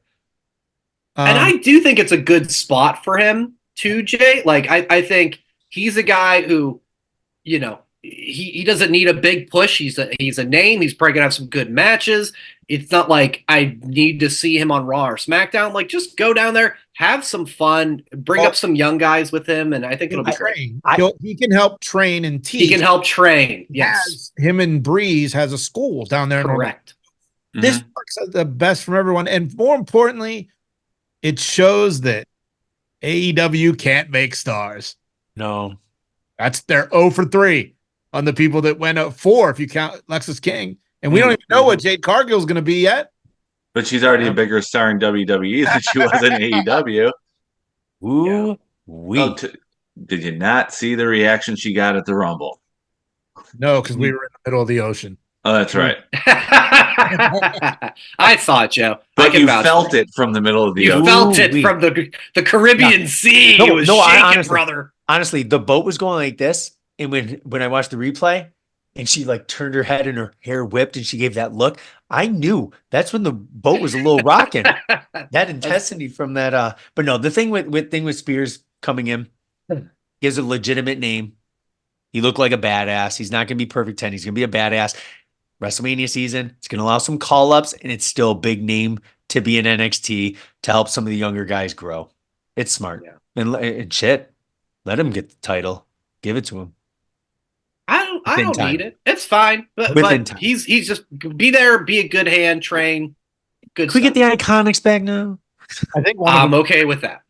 And I do think it's a good spot for him too, Jay. Like, I think he's a guy who, he doesn't need a big push. He's a name. He's probably gonna have some good matches. It's not like I need to see him on Raw or SmackDown. Like, just go down there, have some fun, bring up some young guys with him, and I think it'll be great. He can help train and teach. He can help train. Yes, him and Breeze has a school down there. Correct. This works out the best from everyone, and more importantly, it shows that AEW can't make stars. No, they're 0 for 3 on the people that went up 4 if you count Lexus King. And we don't even know what Jade Cargill's going to be yet. But she's already a bigger star in WWE than she was in AEW. Ooh, did you not see the reaction she got at the Rumble? No, because we were in the middle of the ocean. Oh, that's right. I saw it, Joe. But you felt it from the middle of the ocean. You felt it from the Caribbean Sea. It was shaking, honestly, brother. Honestly, the boat was going like this. And when I watched the replay and she like turned her head and her hair whipped and she gave that look, I knew that's when the boat was a little rocking. That intensity from that. But no, the thing with Spears coming in, he has a legitimate name. He looked like a badass. He's not going to be perfect 10. He's going to be a badass. WrestleMania season, it's going to allow some call-ups, and it's still a big name to be in NXT to help some of the younger guys grow. It's smart. Yeah. And shit, let him get the title. Give it to him. I don't need it. It's fine. But he's just be there, be a good hand, train. Good. Can we get the Iconics back now? I think I'm okay with that.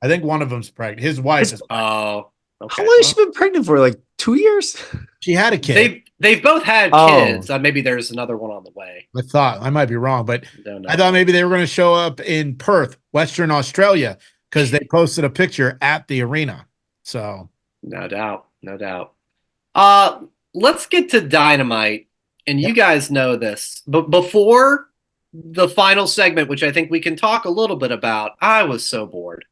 I think one of them's pregnant. His wife is. Oh. Okay. How long has she been pregnant for? Like 2 years? She had a kid. They've both had kids. Maybe there's another one on the way. I might be wrong, but I thought maybe they were going to show up in Perth, Western Australia, because they posted a picture at the arena. So no doubt. Let's get to Dynamite, and you guys know this, but before the final segment, which I think we can talk a little bit about, I was so bored.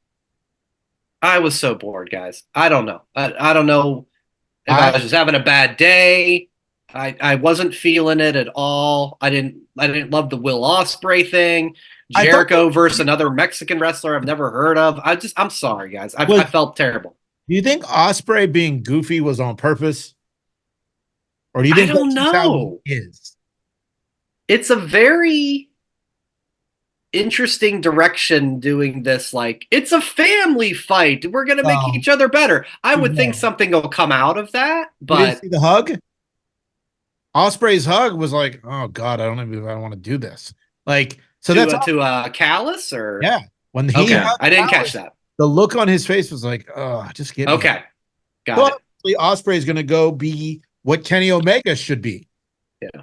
Guys. I don't know. I don't know if I was just having a bad day. I wasn't feeling it at all. I didn't love the Will Ospreay thing. Jericho versus another Mexican wrestler I've never heard of. I'm sorry, guys. I felt terrible. Do you think Ospreay being goofy was on purpose? Or do you think I don't know? It's a very interesting direction doing this. Like, it's a family fight. We're gonna make each other better. I would think something will come out of that. But you didn't see the hug? Ospreay's hug was like, oh God, I don't know if I want to do this. Like, so that's to Callis, or when he I didn't catch that. The look on his face was like, oh, just get me. Got it. Ospreay's gonna go be what Kenny Omega should be. Yeah.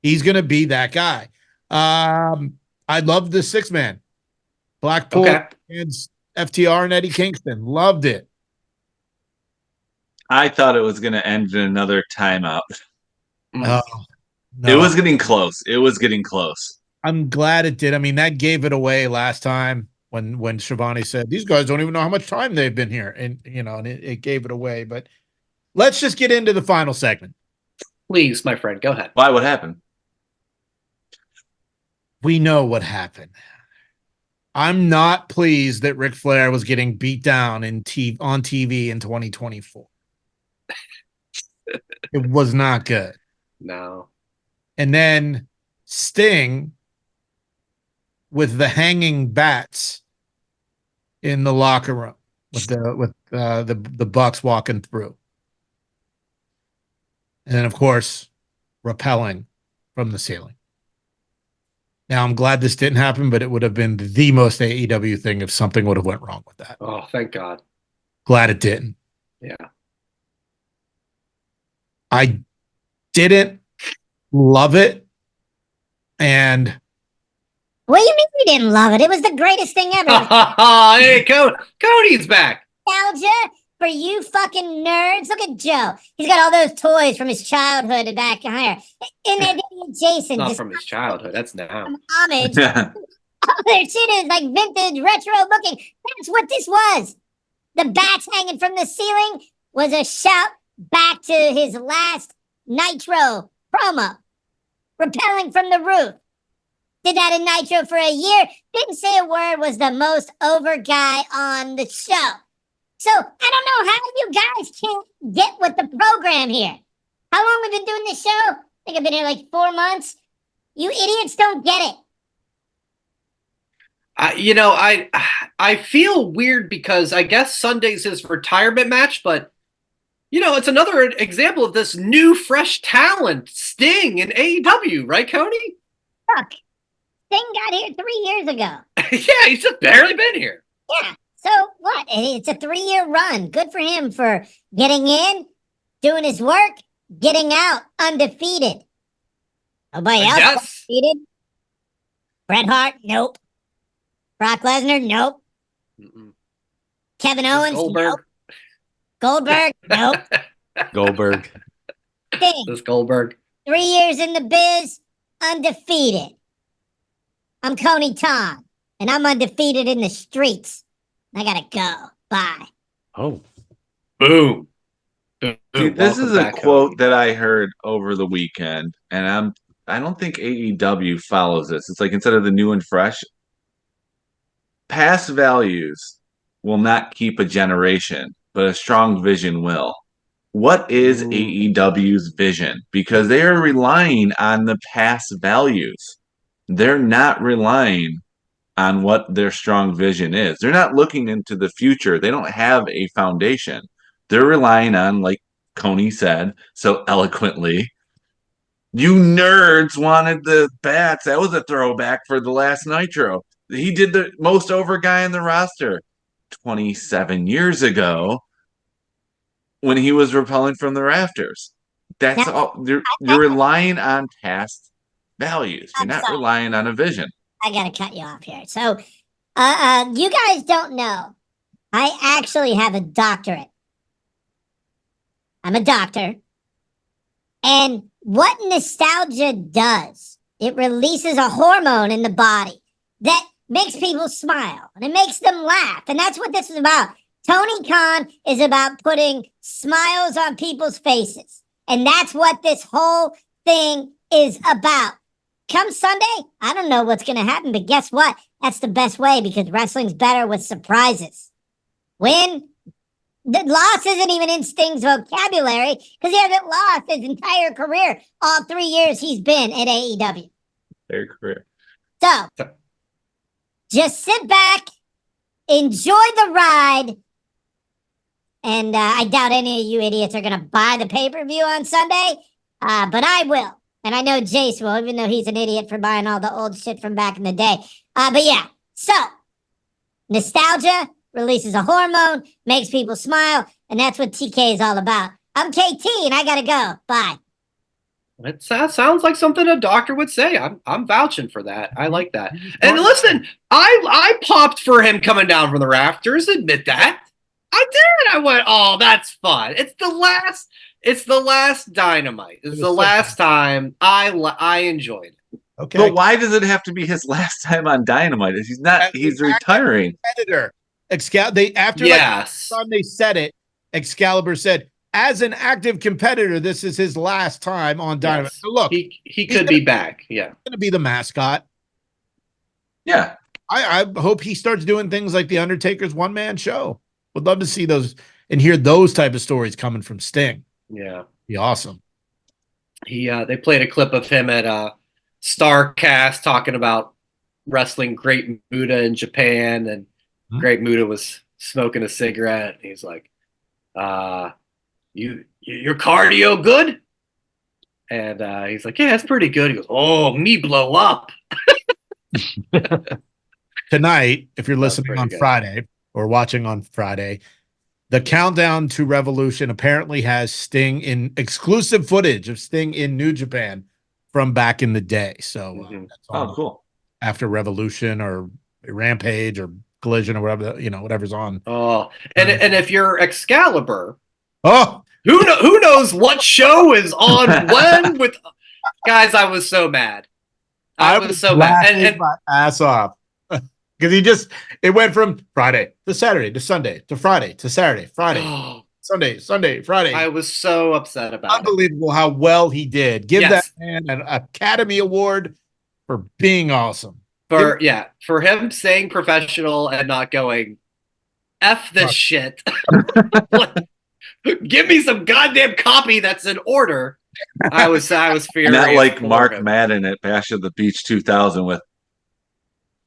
He's gonna be that guy. I love the 6-man. Blackpool and FTR and Eddie Kingston. Loved it. I thought it was going to end in another timeout. No. It was getting close. I'm glad it did. I mean, that gave it away last time when Shivani said, these guys don't even know how much time they've been here. And, and it gave it away. But let's just get into the final segment. Please, my friend, go ahead. Why? What happened? We know what happened. I'm not pleased that Ric Flair was getting beat down on TV in 2024. It was not good. No. And then Sting with the hanging bats in the locker room with the Bucks walking through. And then, of course, rappelling from the ceiling. Now, I'm glad this didn't happen, but it would have been the most AEW thing if something would have went wrong with that. Oh, thank God. Glad it didn't. Yeah. I didn't love it. And What do you mean you didn't love it? It was the greatest thing ever. Hey, Cody's back. Nostalgia for you fucking nerds. Look at Joe. He's got all those toys from his childhood back here. In there, Jason. Not just from his childhood. That's now. some homage. All their shit is like vintage, retro looking. That's what this was. The bats hanging from the ceiling was a shout back to his last Nitro promo. Rappelling from the roof. Did that in Nitro for a year. Didn't say a word. Was the most over guy on the show. So I don't know how you guys can't get with the program here. How long we been doing this show? I think I've been here like 4 months. You idiots don't get it. I feel weird because I guess Sunday's his retirement match, but it's another example of this new fresh talent, Sting in AEW, right, Cody? Fuck. Sting got here 3 years ago. Yeah, he's just barely been here. Yeah. So what? It's a 3-year run. Good for him for getting in, doing his work, getting out undefeated. Nobody else undefeated. Bret Hart, nope. Brock Lesnar, nope. Mm-mm. Kevin Owens, Goldberg. nope. Goldberg, nope. Goldberg. Sting, This Goldberg. 3 years in the biz, undefeated. I'm Coney Tom, and I'm undefeated in the streets. I gotta go. Bye. Oh. Boom. Dude, this is a quote that I heard over the weekend, and I don't think AEW follows this. It's like instead of the new and fresh, past values will not keep a generation, but a strong vision will. What is AEW's vision? Because they are relying on the past values. They're not relying on what their strong vision is. They're not looking into the future. They don't have a foundation. They're relying on, like Coney said so eloquently, you nerds wanted the bats. That was a throwback for the last Nitro. He did the most over guy in the roster 27 years ago when he was rappelling from the rafters. That's all. You're relying on past values. You're not relying on a vision. I gotta cut you off here. So, you guys don't know, I actually have a doctorate. I'm a doctor. And what nostalgia does, it releases a hormone in the body that makes people smile and it makes them laugh. And that's what this is about. Tony Khan is about putting smiles on people's faces. And that's what this whole thing is about. Come Sunday, I don't know what's going to happen, but guess what? That's the best way because wrestling's better with surprises. Win. The loss isn't even in Sting's vocabulary because he hasn't lost his entire career, all 3 years he's been at AEW. Their career. So, just sit back, enjoy the ride, and I doubt any of you idiots are going to buy the pay-per-view on Sunday, but I will. And I know Jace will, even though he's an idiot for buying all the old shit from back in the day. But yeah, so, nostalgia releases a hormone, makes people smile, and that's what TK is all about. I'm KT, and I gotta go. Bye. It sounds like something a doctor would say. I'm vouching for that. I like that. And listen, I popped for him coming down from the rafters. Admit that. I did. I went, oh, that's fun. It's the last Dynamite. It's the last time I enjoyed it. okay. But why does it have to be his last time on Dynamite? He's not. He's retiring. Competitor. They said it. Excalibur said, as an active competitor, this is his last time on Dynamite. Yes. So look, he could be back. Yeah, going to be the mascot. Yeah. I hope he starts doing things like the Undertaker's one-man show. Would love to see those and hear those type of stories coming from Sting. Yeah, Be awesome. they played a clip of him at StarCast talking about wrestling Great Muta in Japan, and Great Muta was smoking a cigarette. And he's like, your cardio good? And he's like, yeah, it's pretty good. He goes, oh, me blow up. Tonight, if you're That's listening pretty on good. Friday or watching on Friday, the countdown to Revolution apparently has Sting in exclusive footage of Sting in New Japan from back in the day. So that's on cool. after Revolution or Rampage or Collision or whatever, whatever's on. Oh, and if you're Excalibur, Oh, who knows what show is on when? With guys, I was so mad. I was so mad, and my ass off because it went from Friday to Saturday to Sunday to Friday to Saturday, Friday, Sunday, Friday. I was so upset about Unbelievable how well he did. Give Yes. that man an Academy Award for being awesome. For him saying professional and not going F this shit. Give me some goddamn copy that's in order. I was furious. Not like for Mark him. Madden at Bash of the Beach 2000 with,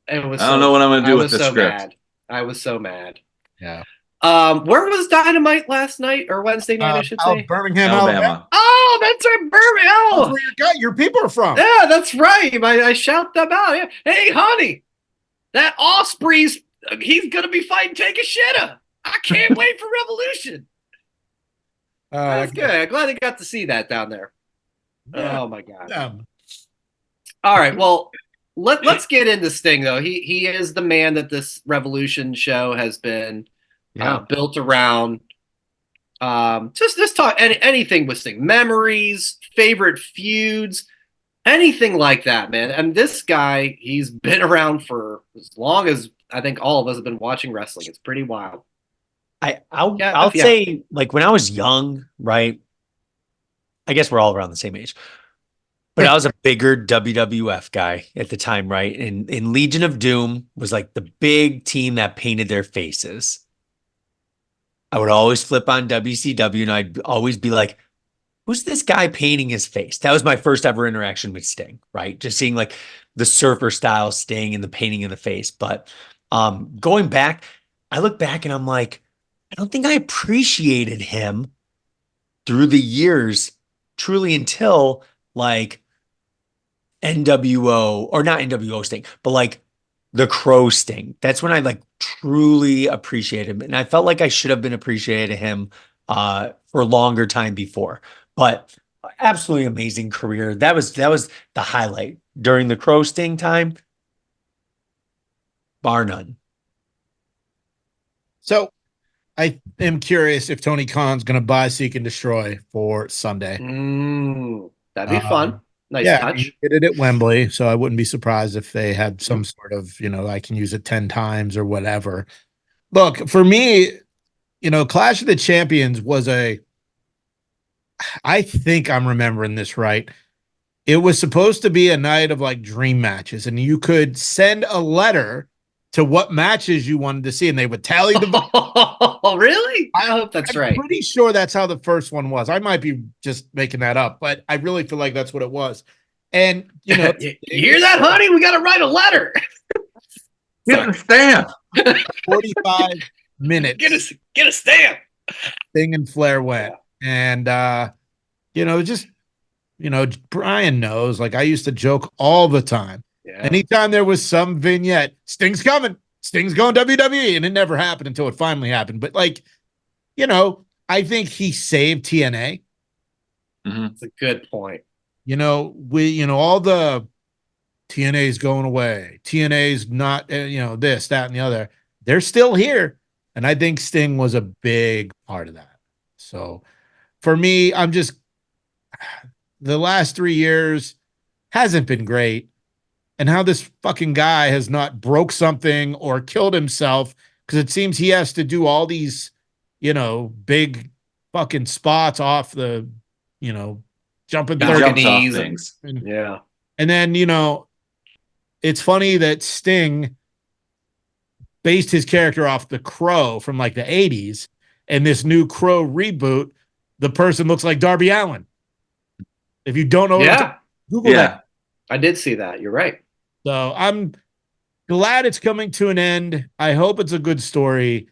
It was I don't know what I'm going to do with the script. Mad. I was so mad. Yeah. Where was Dynamite last night or Wednesday night? I should say Birmingham, Alabama. Oh, that's right, Birmingham. That's where your people are from. Yeah, that's right. I shout them out. Yeah. Hey, honey, that Osprey's he's gonna be fighting Take a Shitta. I can't wait for Revolution. That's good. I'm glad I got to see that down there. Yeah. Oh my god. All right. Well, let's get into Sting though. He is the man that this Revolution show has been built around. Just talk anything with Sting, memories, favorite feuds, anything like that, man. And this guy, he's been around for as long as I think all of us have been watching wrestling. It's pretty wild. I'll say, like, when I was young, right? I guess we're all around the same age, but I was a bigger WWF guy at the time, right? And Legion of Doom was like the big team that painted their faces. I would always flip on WCW and I'd always be like, who's this guy painting his face? That was my first ever interaction with Sting, right? Just seeing like the surfer style Sting and the painting in the face. But going back, I look back and I'm like, I don't think I appreciated him through the years truly until like NWO, or not NWO Sting, but like the Crow Sting. That's when I like truly appreciated him. And I felt like I should have been appreciating him for a longer time before. But absolutely amazing career. That was the highlight during the Crow Sting time, bar none. So I am curious if Tony Khan's going to buy Seek and Destroy for Sunday. That'd be fun. Nice touch. He did it at Wembley, so I wouldn't be surprised if they had some sort of, I can use it 10 times or whatever. Look, for me, Clash of the Champions was I think I'm remembering this right. It was supposed to be a night of like dream matches, and you could send a letter to what matches you wanted to see, and they would tally the votes. Oh, really? I hope that's right. I'm pretty sure that's how the first one was. I might be just making that up, but I really feel like that's what it was. And, you hear that, honey? We got to write a letter. Get a stamp. 45 minutes. Get a stamp. Sting and Flair went. And, Brian knows, like I used to joke all the time. Yeah. Anytime there was some vignette, Sting's coming, Sting's going WWE, and it never happened until it finally happened. But I think he saved TNA. That's a good point. All the TNA's going away. TNA's not, this, that, and the other. They're still here. And I think Sting was a big part of that. So for me, the last 3 years hasn't been great. And how this fucking guy has not broke something or killed himself, because it seems he has to do all these, big fucking spots off the, jumping 30 things. Yeah. And then, it's funny that Sting based his character off the Crow from like the 80s, and this new Crow reboot, the person looks like Darby Allin. If you don't know, Google that. I did see that. You're right. So I'm glad it's coming to an end. I hope it's a good story.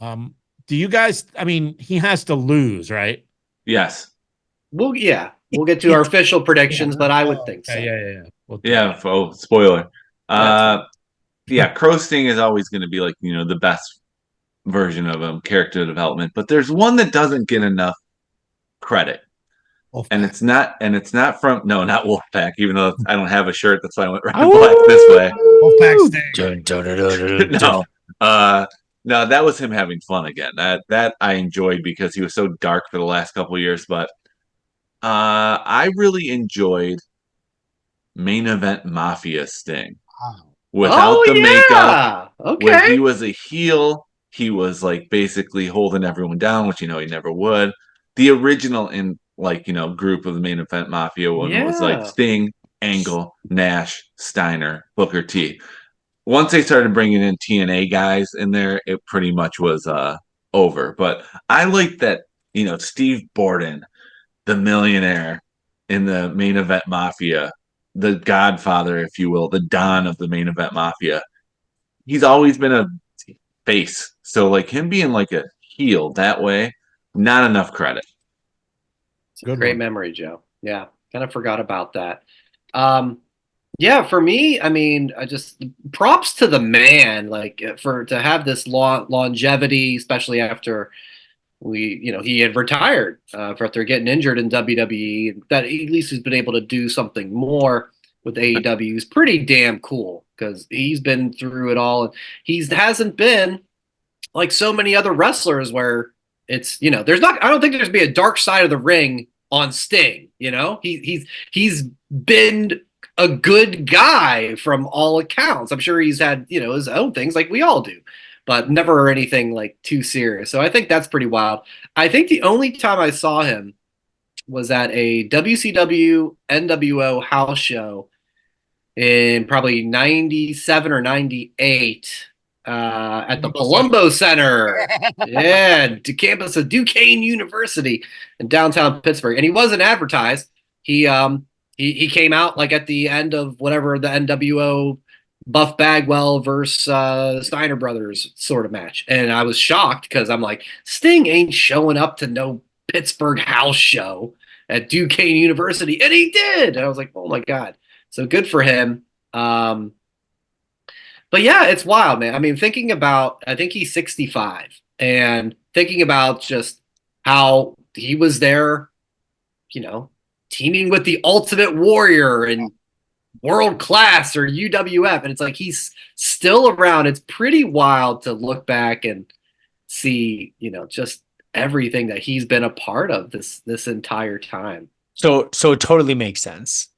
Do you guys? I mean, he has to lose, right? Yes. We'll get to our official predictions, but I would think so. Yeah. Well, Yeah. Oh, spoiler. That's Yeah. Crow Sting is always going to be like, the best version of him, character development. But there's one that doesn't get enough credit. And it's not from not Wolfpack, even though I don't have a shirt, that's why I went red and black this way. Wolfpack Sting. No. No, that was him having fun again. That I enjoyed because he was so dark for the last couple of years. But I really enjoyed Main Event Mafia Sting. Wow. Without the makeup, Okay. when he was a heel, he was like basically holding everyone down, which he never would. The original group of the Main Event Mafia one was like Sting, Angle, Nash, Steiner, Booker T. Once they started bringing in TNA guys in there, it pretty much was over. But I like that, Steve Borden, the millionaire in the Main Event Mafia, the godfather, if you will, the Don of the Main Event Mafia. He's always been a face. So like him being like a heel that way, not enough credit. Great memory, Joe. Yeah, kind of forgot about that. Yeah, for me, I mean, I just props to the man, like to have this longevity, especially after he had retired after getting injured in WWE. That at least he's been able to do something more with AEW is pretty damn cool because he's been through it all, and hasn't been like so many other wrestlers where it's there's not. I don't think there's be a dark side of the ring on Sting. He's been a good guy from all accounts. I'm sure he's had his own things like we all do, but never anything like too serious. So I think that's pretty wild. I think the only time I saw him was at a WCW NWO house show in probably 97 or 98 at the Palumbo Center. Yeah, campus of Duquesne University in downtown Pittsburgh. And he wasn't advertised. He came out like at the end of whatever the NWO Buff Bagwell versus Steiner Brothers sort of match. And I was shocked because I'm like, Sting ain't showing up to no Pittsburgh house show at Duquesne University. And he did. And I was like, oh my God. So good for him. But yeah, it's wild, man. I mean, I think he's 65 and thinking about just how he was there, teaming with the Ultimate Warrior and World Class or UWF. And it's like, he's still around. It's pretty wild to look back and see, just everything that he's been a part of this entire time. So it totally makes sense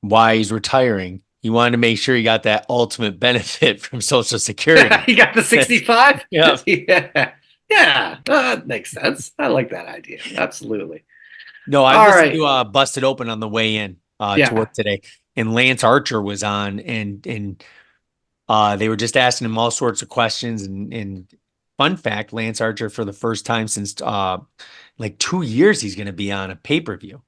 why he's retiring. He wanted to make sure he got that ultimate benefit from Social Security. He got the 65? Yeah. Yeah. That makes sense. I like that idea. Absolutely. No, I listened to Busted Open on the way in to work today, and Lance Archer was on, and they were just asking him all sorts of questions. And fun fact, Lance Archer, for the first time since like 2 years, he's going to be on a pay-per-view.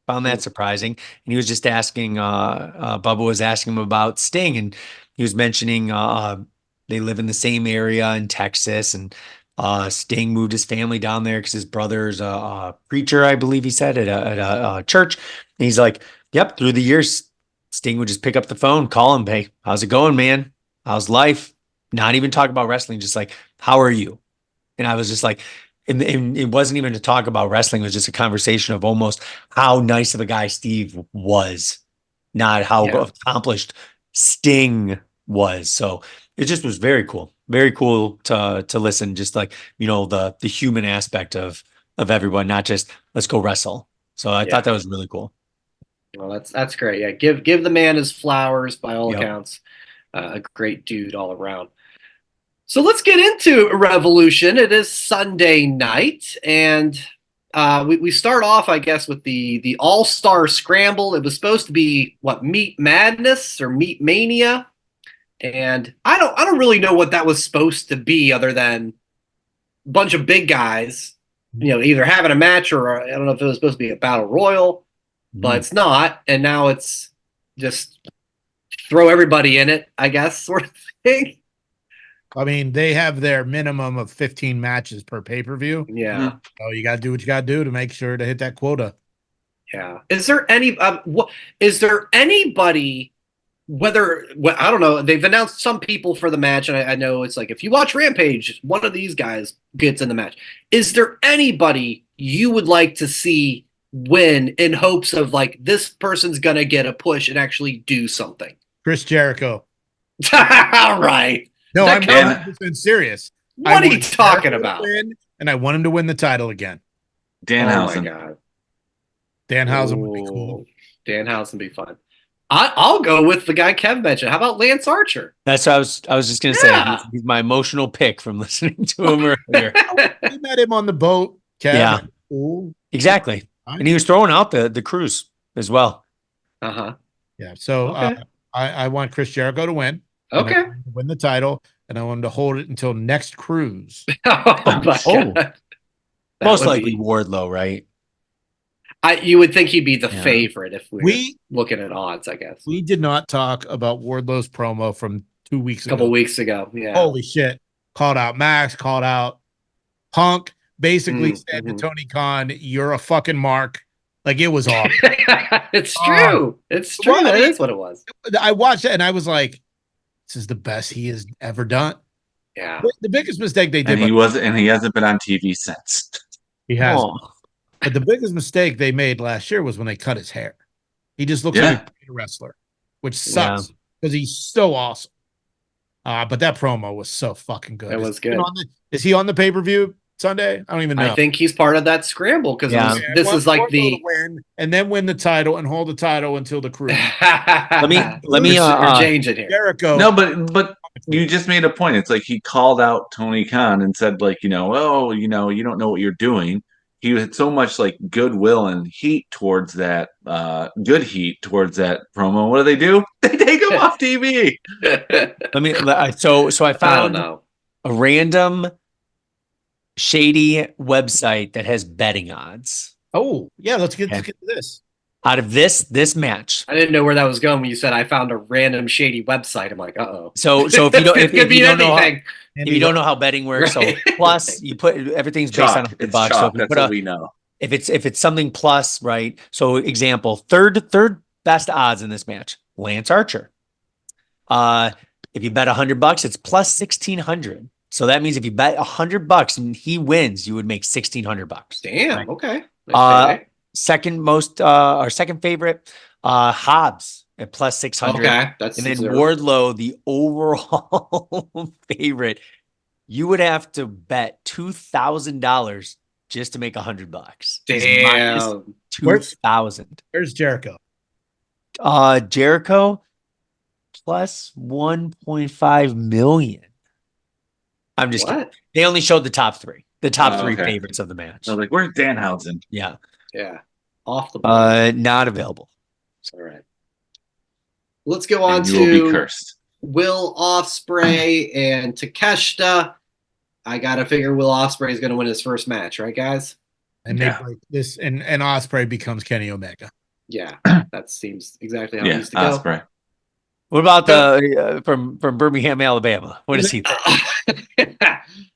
Found that surprising. And he was just asking, Bubba was asking him about Sting, and he was mentioning they live in the same area in Texas, and Sting moved his family down there because his brother's a preacher, I believe he said, at a church. And he's like, yep, through the years, Sting would just pick up the phone, call him, hey, how's it going, man? How's life? Not even talk about wrestling, just like, how are you? And I was just like, and it wasn't even to talk about wrestling. It was just a conversation of almost how nice of a guy Steve was, not how accomplished Sting was. So it just was very cool to listen. Just like, the human aspect of everyone, not just let's go wrestle. So I thought that was really cool. Well, that's great. Yeah. Give the man his flowers by all accounts. A great dude all around. So let's get into Revolution. It is Sunday night, and we start off, I guess, with the All-Star Scramble. It was supposed to be Meat Madness or Meat Mania, and I don't really know what that was supposed to be, other than a bunch of big guys, either having a match, or I don't know if it was supposed to be a battle royal, but it's not, and now it's just throw everybody in it, I guess, sort of thing. I mean, they have their minimum of 15 matches per pay-per-view. Yeah. So you got to do what you got to do to make sure to hit that quota. Yeah. Is there anybody, I don't know, they've announced some people for the match, and I know it's like, if you watch Rampage, one of these guys gets in the match. Is there anybody you would like to see win in hopes of like, this person's going to get a push and actually do something? Chris Jericho. All right. No, I'm That 100% serious. What are you talking about? And I want him to win the title again. Danhausen. Oh my God. Danhausen would be cool. Danhausen would be fun. I'll go with the guy Kev mentioned. How about Lance Archer? That's what I was just gonna say. He's my emotional pick from listening to him earlier. We met him on the boat, Kev. Yeah. Cool. Exactly. And he was throwing out the cruise as well. Uh-huh. Yeah. So I want Chris Jericho to win. Okay. To win the title, and I want him to hold it until next cruise. Most likely Wardlow, right? You would think he'd be the favorite if we looking at odds, I guess. We did not talk about Wardlow's promo from 2 weeks ago. A couple weeks ago. Yeah. Holy shit. Called out Max, called out Punk, basically said to Tony Khan, "You're a fucking mark." Like, it was awful. It's true. It's true. Well, That is what it was. I watched it and I was like, this is the best he has ever done. Yeah. The biggest mistake they did. And he hasn't been on TV since. He has. But the biggest mistake they made last year was when they cut his hair. He just looks like a wrestler, which sucks because he's so awesome. But that promo was so fucking good. It was good. Is he on the pay-per-view Sunday? I don't even know. I think he's part of that scramble because this is like the win and then win the title and hold the title until the cruise. let me change it here. Jericho. No, but you just made a point. It's like he called out Tony Khan and said, like, you don't know what you're doing. He had so much like goodwill and heat towards that, good heat towards that promo. What do? They take him off TV. So I found a random shady website that has betting odds. Oh, yeah, let's get to this. Out of this match. I didn't know where that was going when you said I found a random shady website. I'm like, uh-oh. So if you don't know how betting works, so plus you put everything's based on $100. So if you that's what we know. If it's something plus, right? So example, third best odds in this match, Lance Archer. If you bet $100, it's plus 1,600. So that means if you bet $100 and he wins, you would make $1,600. Damn. Right? Okay. Nice Second favorite, Hobbs at plus 600. Okay, and then Wardlow, the overall favorite. You would have to bet $2,000 just to make $100. Damn. 2,000. Where's Jericho? Jericho plus 1.5 million. I'm just kidding. They only showed the top three. The top three favorites of the match. I was like, where's Danhausen? Yeah. Yeah. Off the board. Not available. All right. Let's go on to will be cursed. Will Ospreay and Takeshita. I gotta figure Will Ospreay is gonna win his first match, right, guys? And they break this and Ospreay becomes Kenny Omega. Yeah, that seems exactly how it used to go. Ospreay. What about the from Birmingham, Alabama? What is he?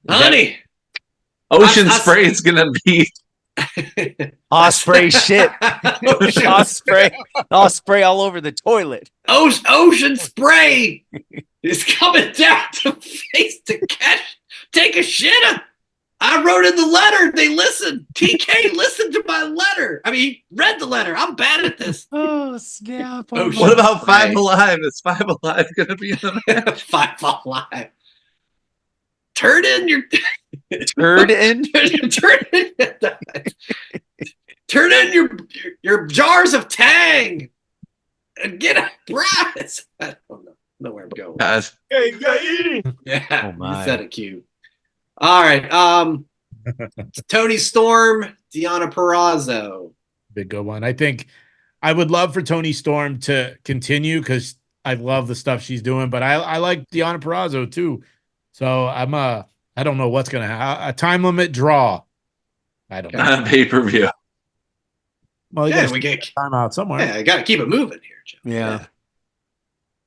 Honey, Ocean Spray is gonna be Ospreay shit. Ospreay all over the toilet. Ocean Spray is coming down to face take a shit. I wrote in the letter. They listened. TK listened to my letter. I mean, he read the letter. I'm bad at this. Oh, snap. What about Five Alive? Is Five Alive going to be in the match? Five Alive. Turn in your jars of Tang and get a prize. I don't know where I'm going. Guys. Yeah, you said it cute. All right. Tony Storm, Deonna Purrazzo. Big good one. I think I would love for Tony Storm to continue because I love the stuff she's doing, but I like Deonna Purrazzo too. So I don't know what's gonna happen. A time limit draw. I don't know. On pay-per-view. Well, we get time out somewhere. Yeah, I gotta keep it moving here, Joe. Yeah.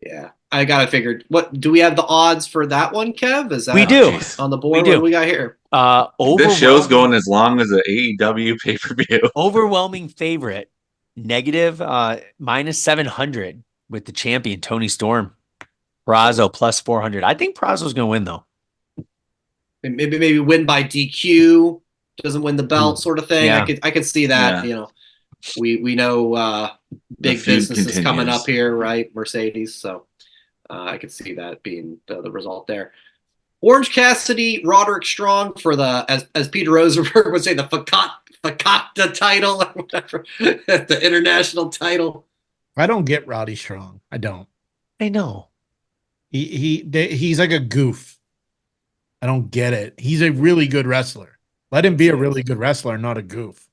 Yeah, I gotta figure. What do we have the odds for that one, Kev? Is that We do. Jeez. on the board? We What do. do we got here? This show's Overwhelming, going as long as an AEW pay-per-view. overwhelming favorite. Negative minus 700 with the champion Tony Storm. Perazo plus 400. I think Perazo's going to win though. Maybe win by DQ, doesn't win the belt, sort of thing. Yeah. I could see that. Yeah. You know, we know big feud business is coming continues. up here, right? Mercedes, so I could see that being the result there. Orange Cassidy, Roderick Strong for the as Peter Rosenberg would say, the Fakata title or whatever, the international title. I don't get Roddy Strong. I don't. I know. He's like a goof. I don't get it. He's a really good wrestler. Let him be a really good wrestler, not a goof.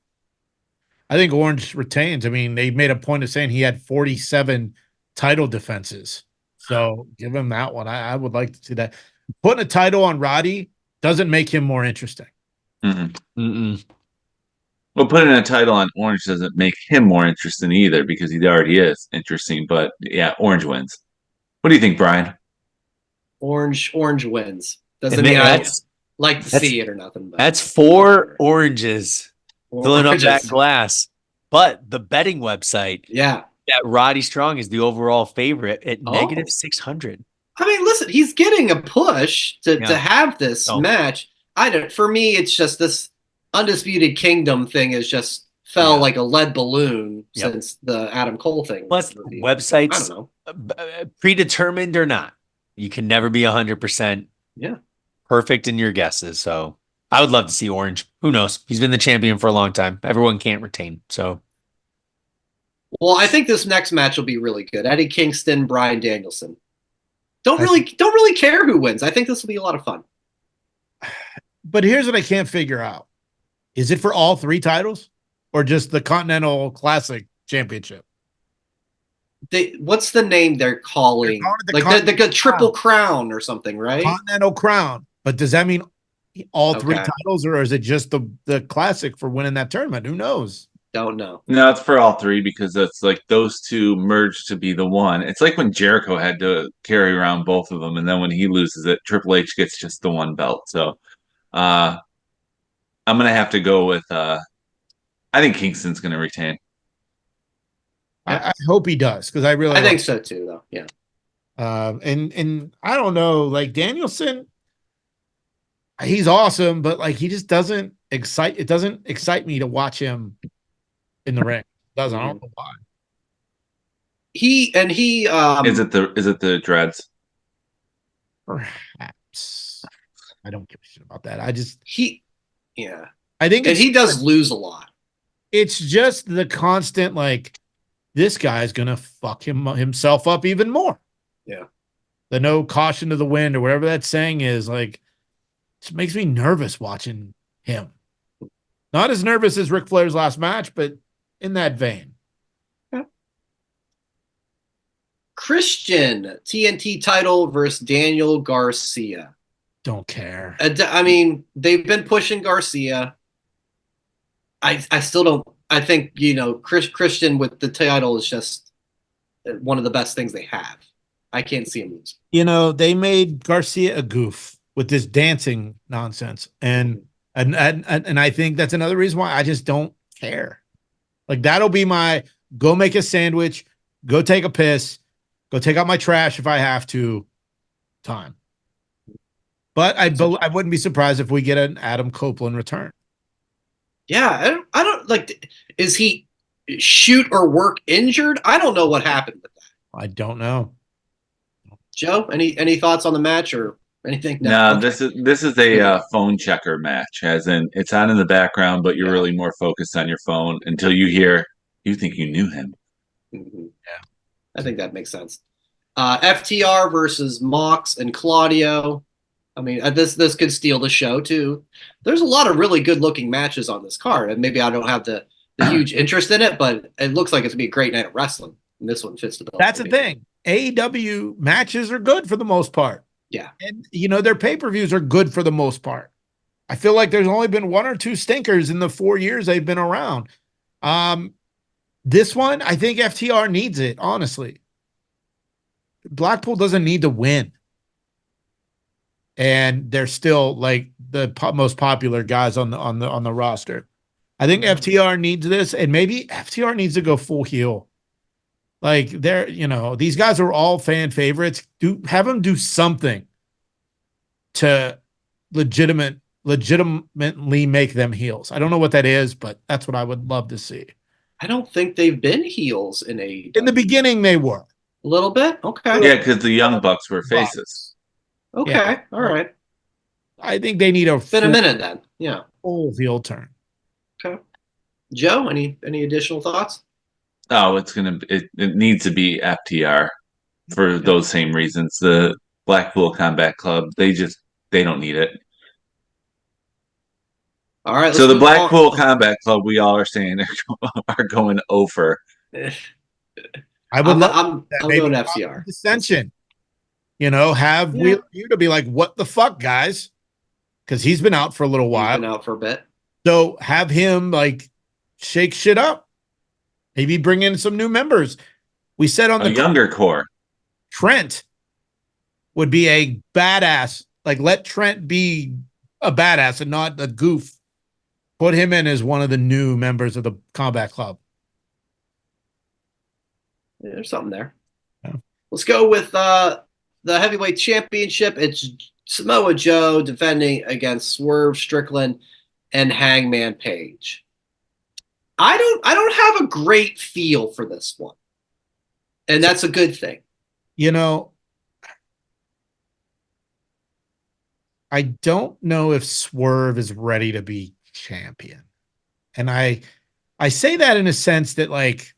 I think Orange retains. I mean, they made a point of saying he had 47 title defenses. So give him that one. I would like to see that. Putting a title on Roddy doesn't make him more interesting. Well, putting a title on Orange doesn't make him more interesting either because he already is interesting. But yeah, Orange wins. What do you think, Brian? Orange wins. Doesn't Admit mean I that's- like to that's- see it or nothing. But That's 4 oranges filling up that Oranges. glass. But the betting website, Yeah. that Roddy Strong is the overall favorite at Oh. negative 600. I mean, listen, he's getting a push to have this Oh. match. For me, it's just this Undisputed Kingdom thing is just fell Yeah. like a lead balloon Yep. since the Adam Cole thing. Plus, was revealed. websites, I don't know. predetermined or not, you can never be 100% Yeah. perfect in your guesses. So I would love to see Orange. Who knows? He's been the champion for a long time. Everyone can't retain. So Well, I think this next match will be really good. Eddie Kingston, Bryan Danielson. Don't really care who wins. I think this will be a lot of fun. But here's what I can't figure out. Is it for all 3 titles or just the Continental Classic Championship? What's the name they're calling? They're calling it the Like the Triple Crown or something, right? Continental Crown. But does that mean all 3 Okay. titles, or is it just the Classic for winning that tournament? Who knows? Don't know. No, it's for all 3 because it's like those 2 merged to be the one. It's like when Jericho had to carry around both of them, and then when he loses it, Triple H gets just the one belt. So I'm gonna have to go with I think Kingston's gonna retain. I hope he does, because I really I think so too, though. Yeah. and I don't know, like Danielson, he's awesome, but like he just doesn't excite me to watch him in the ring. I don't know why. He Is it the dreads? Perhaps. I don't give a shit about that. yeah. I think And he does lose a lot. it's just the constant, like, this guy's gonna fuck himself up even more. Yeah. The no caution to the wind or whatever that saying is, like, it makes me nervous watching him. Not as nervous as Ric Flair's last match, but in that vein. Christian TNT title versus Daniel Garcia. Don't care. I mean, they've been pushing Garcia. I still don't. I think, Christian with the title is just one of the best things they have. I can't see him lose. They made Garcia a goof with this dancing nonsense, and I think that's another reason why I just don't care. Like, that'll be my go make a sandwich, go take a piss, go take out my trash if I have to time. But I wouldn't be surprised if we get an Adam Copeland return. Yeah, I don't like. Is he shoot or work injured? I don't know what happened with that. I don't know. Joe, any thoughts on the match or anything? No, this is a phone checker match, as in it's on in the background, but you're really more focused on your phone until you hear you think you knew him. Mm-hmm. Yeah, I think that makes sense. FTR versus Mox and Claudio. I mean, this could steal the show too. There's a lot of really good looking matches on this card, and maybe I don't have the huge interest in it, but it looks like it's gonna be a great night of wrestling. And this one fits the bill. That's the thing. AEW matches are good for the most part. Yeah, and their pay-per-views are good for the most part. I feel like there's only been 1 or 2 stinkers in the 4 years they've been around. This one, I think FTR needs it, honestly. Blackpool doesn't need to win. And they're still like the most popular guys on the roster. I think FTR needs this, and maybe FTR needs to go full heel. Like they're, these guys are all fan favorites. Have them do something to legitimately make them heels. I don't know what that is, but that's what I would love to see. I don't think they've been heels in AEW. In the beginning, they were. A little bit? Okay. Yeah, because the Young Bucks were faces. Okay. Yeah. All right. I think they need a Been a minute then. Yeah. full heel turn. Okay. Joe, any additional thoughts? Oh, it needs to be FTR for those same reasons. The Blackpool Combat Club, they don't need it. All right. So the Blackpool Combat Club, we all are saying are going over. I would love I'm going FCR. Dissension. Have Wheeler Yuta be like, what the fuck, guys? Because he's been out for a little while. He's been out for a bit. So have him like shake shit up. Maybe bring in some new members. We said on the younger core. Trent would be a badass. Like, let Trent be a badass and not a goof. Put him in as one of the new members of the Combat Club. Yeah, there's something there. Yeah. Let's go with the heavyweight championship. It's Samoa Joe defending against Swerve Strickland and Hangman Page. I don't have a great feel for this one. And that's a good thing. I don't know if Swerve is ready to be champion. And I say that in a sense that, like,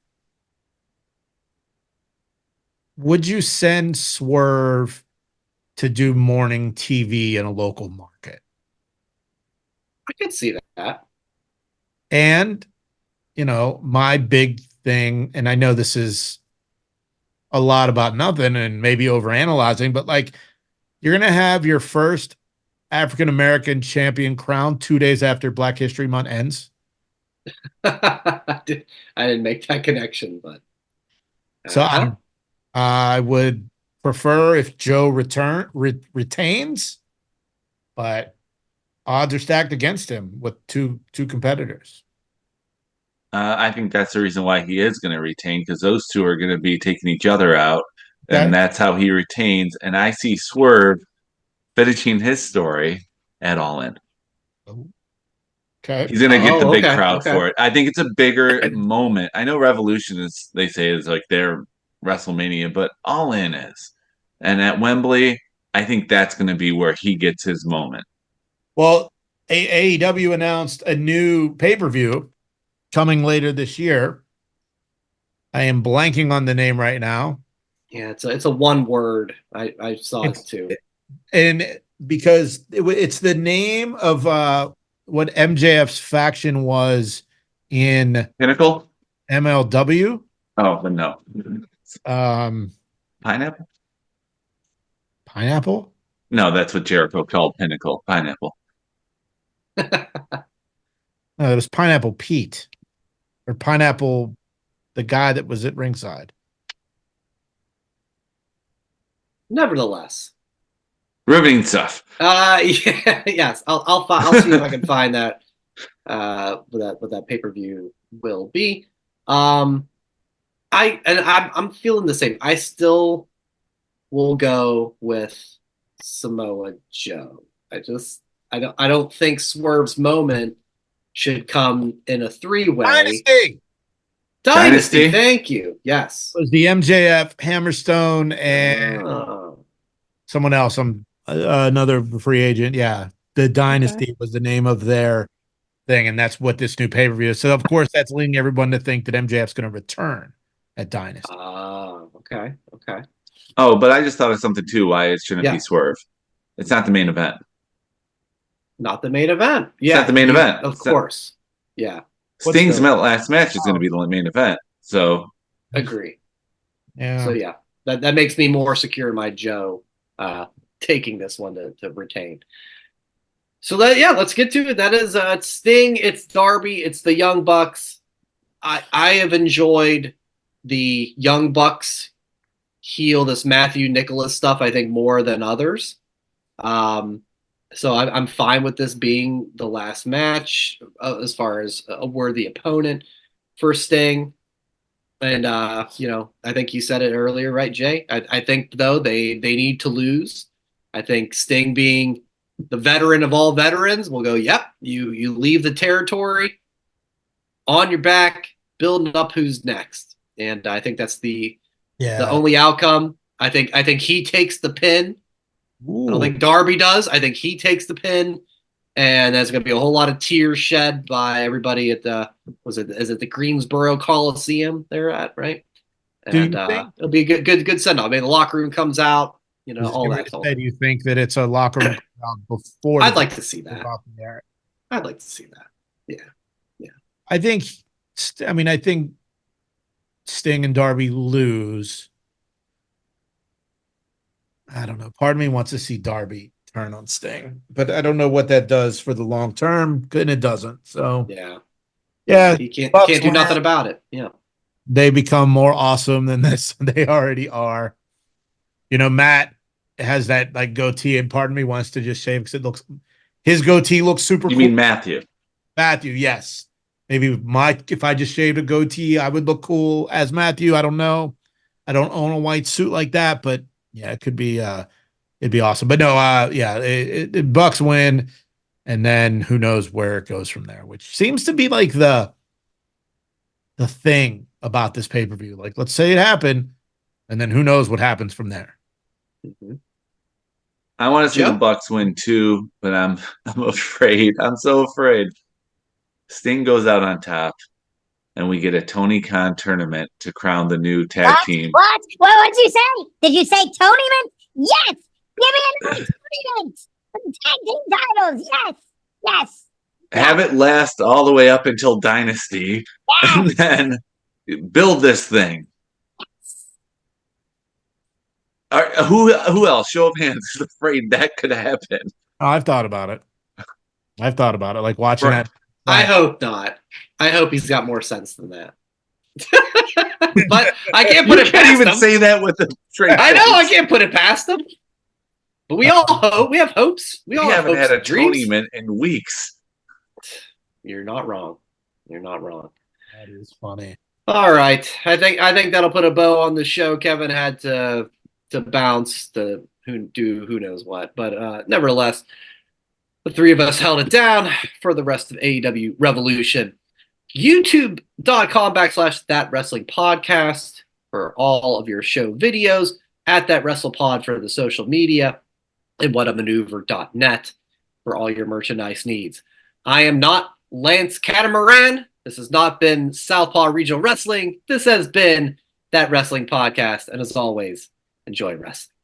would you send Swerve to do morning TV in a local market? I could see that. And, my big thing, and I know this is a lot about nothing and maybe overanalyzing, but like, you're going to have your first African-American champion crowned 2 days after Black History Month ends. I didn't make that connection, but So I would prefer if Joe retains, but odds are stacked against him with two competitors. I think that's the reason why he is going to retain, because those two are going to be taking each other out, and that's how he retains. And I see Swerve finishing his story at All In. Okay, he's going to get the big crowd for it. I think it's a bigger moment. I know Revolution is, they say, is like their WrestleMania, but All In is, and at Wembley, I think that's going to be where he gets his moment. Well, AEW announced a new pay-per-view coming later this year. I am blanking on the name right now. Yeah, it's a one word. I saw it too. And because it's the name of what MJF's faction was in Pinnacle MLW. Oh, but no. Pineapple? No, that's what Jericho called Pinnacle. Pineapple. No, it was Pineapple Pete. Or Pineapple, the guy that was at ringside. Nevertheless. Riveting stuff. Yes. I'll see if I can find that what that pay-per-view will be. I'm feeling the same. I still will go with Samoa Joe. I don't think Swerve's moment should come in a three-way. Dynasty. Thank you. Yes. It was the MJF, Hammerstone, and someone else. Another free agent. Yeah. The Dynasty was the name of their thing, and that's what this new pay-per-view is. So, of course, that's leading everyone to think that MJF's going to return at Dynasty. Okay. Oh, but I just thought of something, too, why it shouldn't be Swerve. It's not the main event. Not the main event. Yeah. It's not the main event. Of course. Yeah. Sting's last match is going to be the main event. So. Agree. Yeah. So, yeah. That makes me more secure in my Joe taking this one to retain. So, let's get to it. That is Sting. It's Darby. It's the Young Bucks. I have enjoyed the Young Bucks heel, this Matthew Nicholas stuff, I think, more than others. So I'm fine with this being the last match as far as a worthy opponent for Sting. And, I think you said it earlier, right, Jay? I think, though, they need to lose. I think Sting, being the veteran of all veterans, will go, yep, you leave the territory on your back, building up who's next. And I think that's the only outcome. I think he takes the pin. Ooh. I don't think Darby does. I think he takes the pin, and there's going to be a whole lot of tears shed by everybody at is it the Greensboro Coliseum they're at, right? And it'll be a good send off. I mean, the locker room comes out, all that. Do you think that it's a locker room crowd before? I'd like to see that. I'd like to see that. Yeah. I think Sting and Darby lose. I don't know. Part of me wants to see Darby turn on Sting, but I don't know what that does for the long term, and it doesn't. So yeah, he can't do nothing about it. Yeah, they become more awesome than this. They already are. Matt has that like goatee, and part of me wants to just shave because his goatee looks super. You cool. mean Matthew? Matthew, yes. Maybe if I just shaved a goatee, I would look cool as Matthew. I don't know. I don't own a white suit like that, but yeah, it could be. It'd be awesome. But no, Bucks win, and then who knows where it goes from there, which seems to be like the thing about this pay-per-view. Like, let's say it happened, and then who knows what happens from there. Mm-hmm. I want to see the Bucks win too, but I'm afraid. I'm so afraid. Sting goes out on top, and we get a Tony Khan tournament to crown the new tag team. What did you say? Did you say tournament? Yes. Give me another tournament. Tag team titles. Yes. Have it last all the way up until Dynasty, and then build this thing. All right, who else? Show of hands is afraid that could happen. Oh, I've thought about it. Like watching that. I hope not. I hope he's got more sense than that. But I can't put it past him. You can't even say that with a straight face. I know, I can't put it past him. But we all hope. We have hopes. We all haven't have had a dreams. tournament in weeks. You're not wrong. That is funny. All right. I think that'll put a bow on the show. Kevin had to bounce to who knows what. But nevertheless, the three of us held it down for the rest of AEW Revolution. YouTube.com/That Wrestling Podcast for all of your show videos, at That WrestlePod for the social media, and whatamaneuver.net for all your merchandise needs. I am not Lance Catamaran. This has not been Southpaw Regional Wrestling. This has been That Wrestling Podcast. And as always, enjoy wrestling.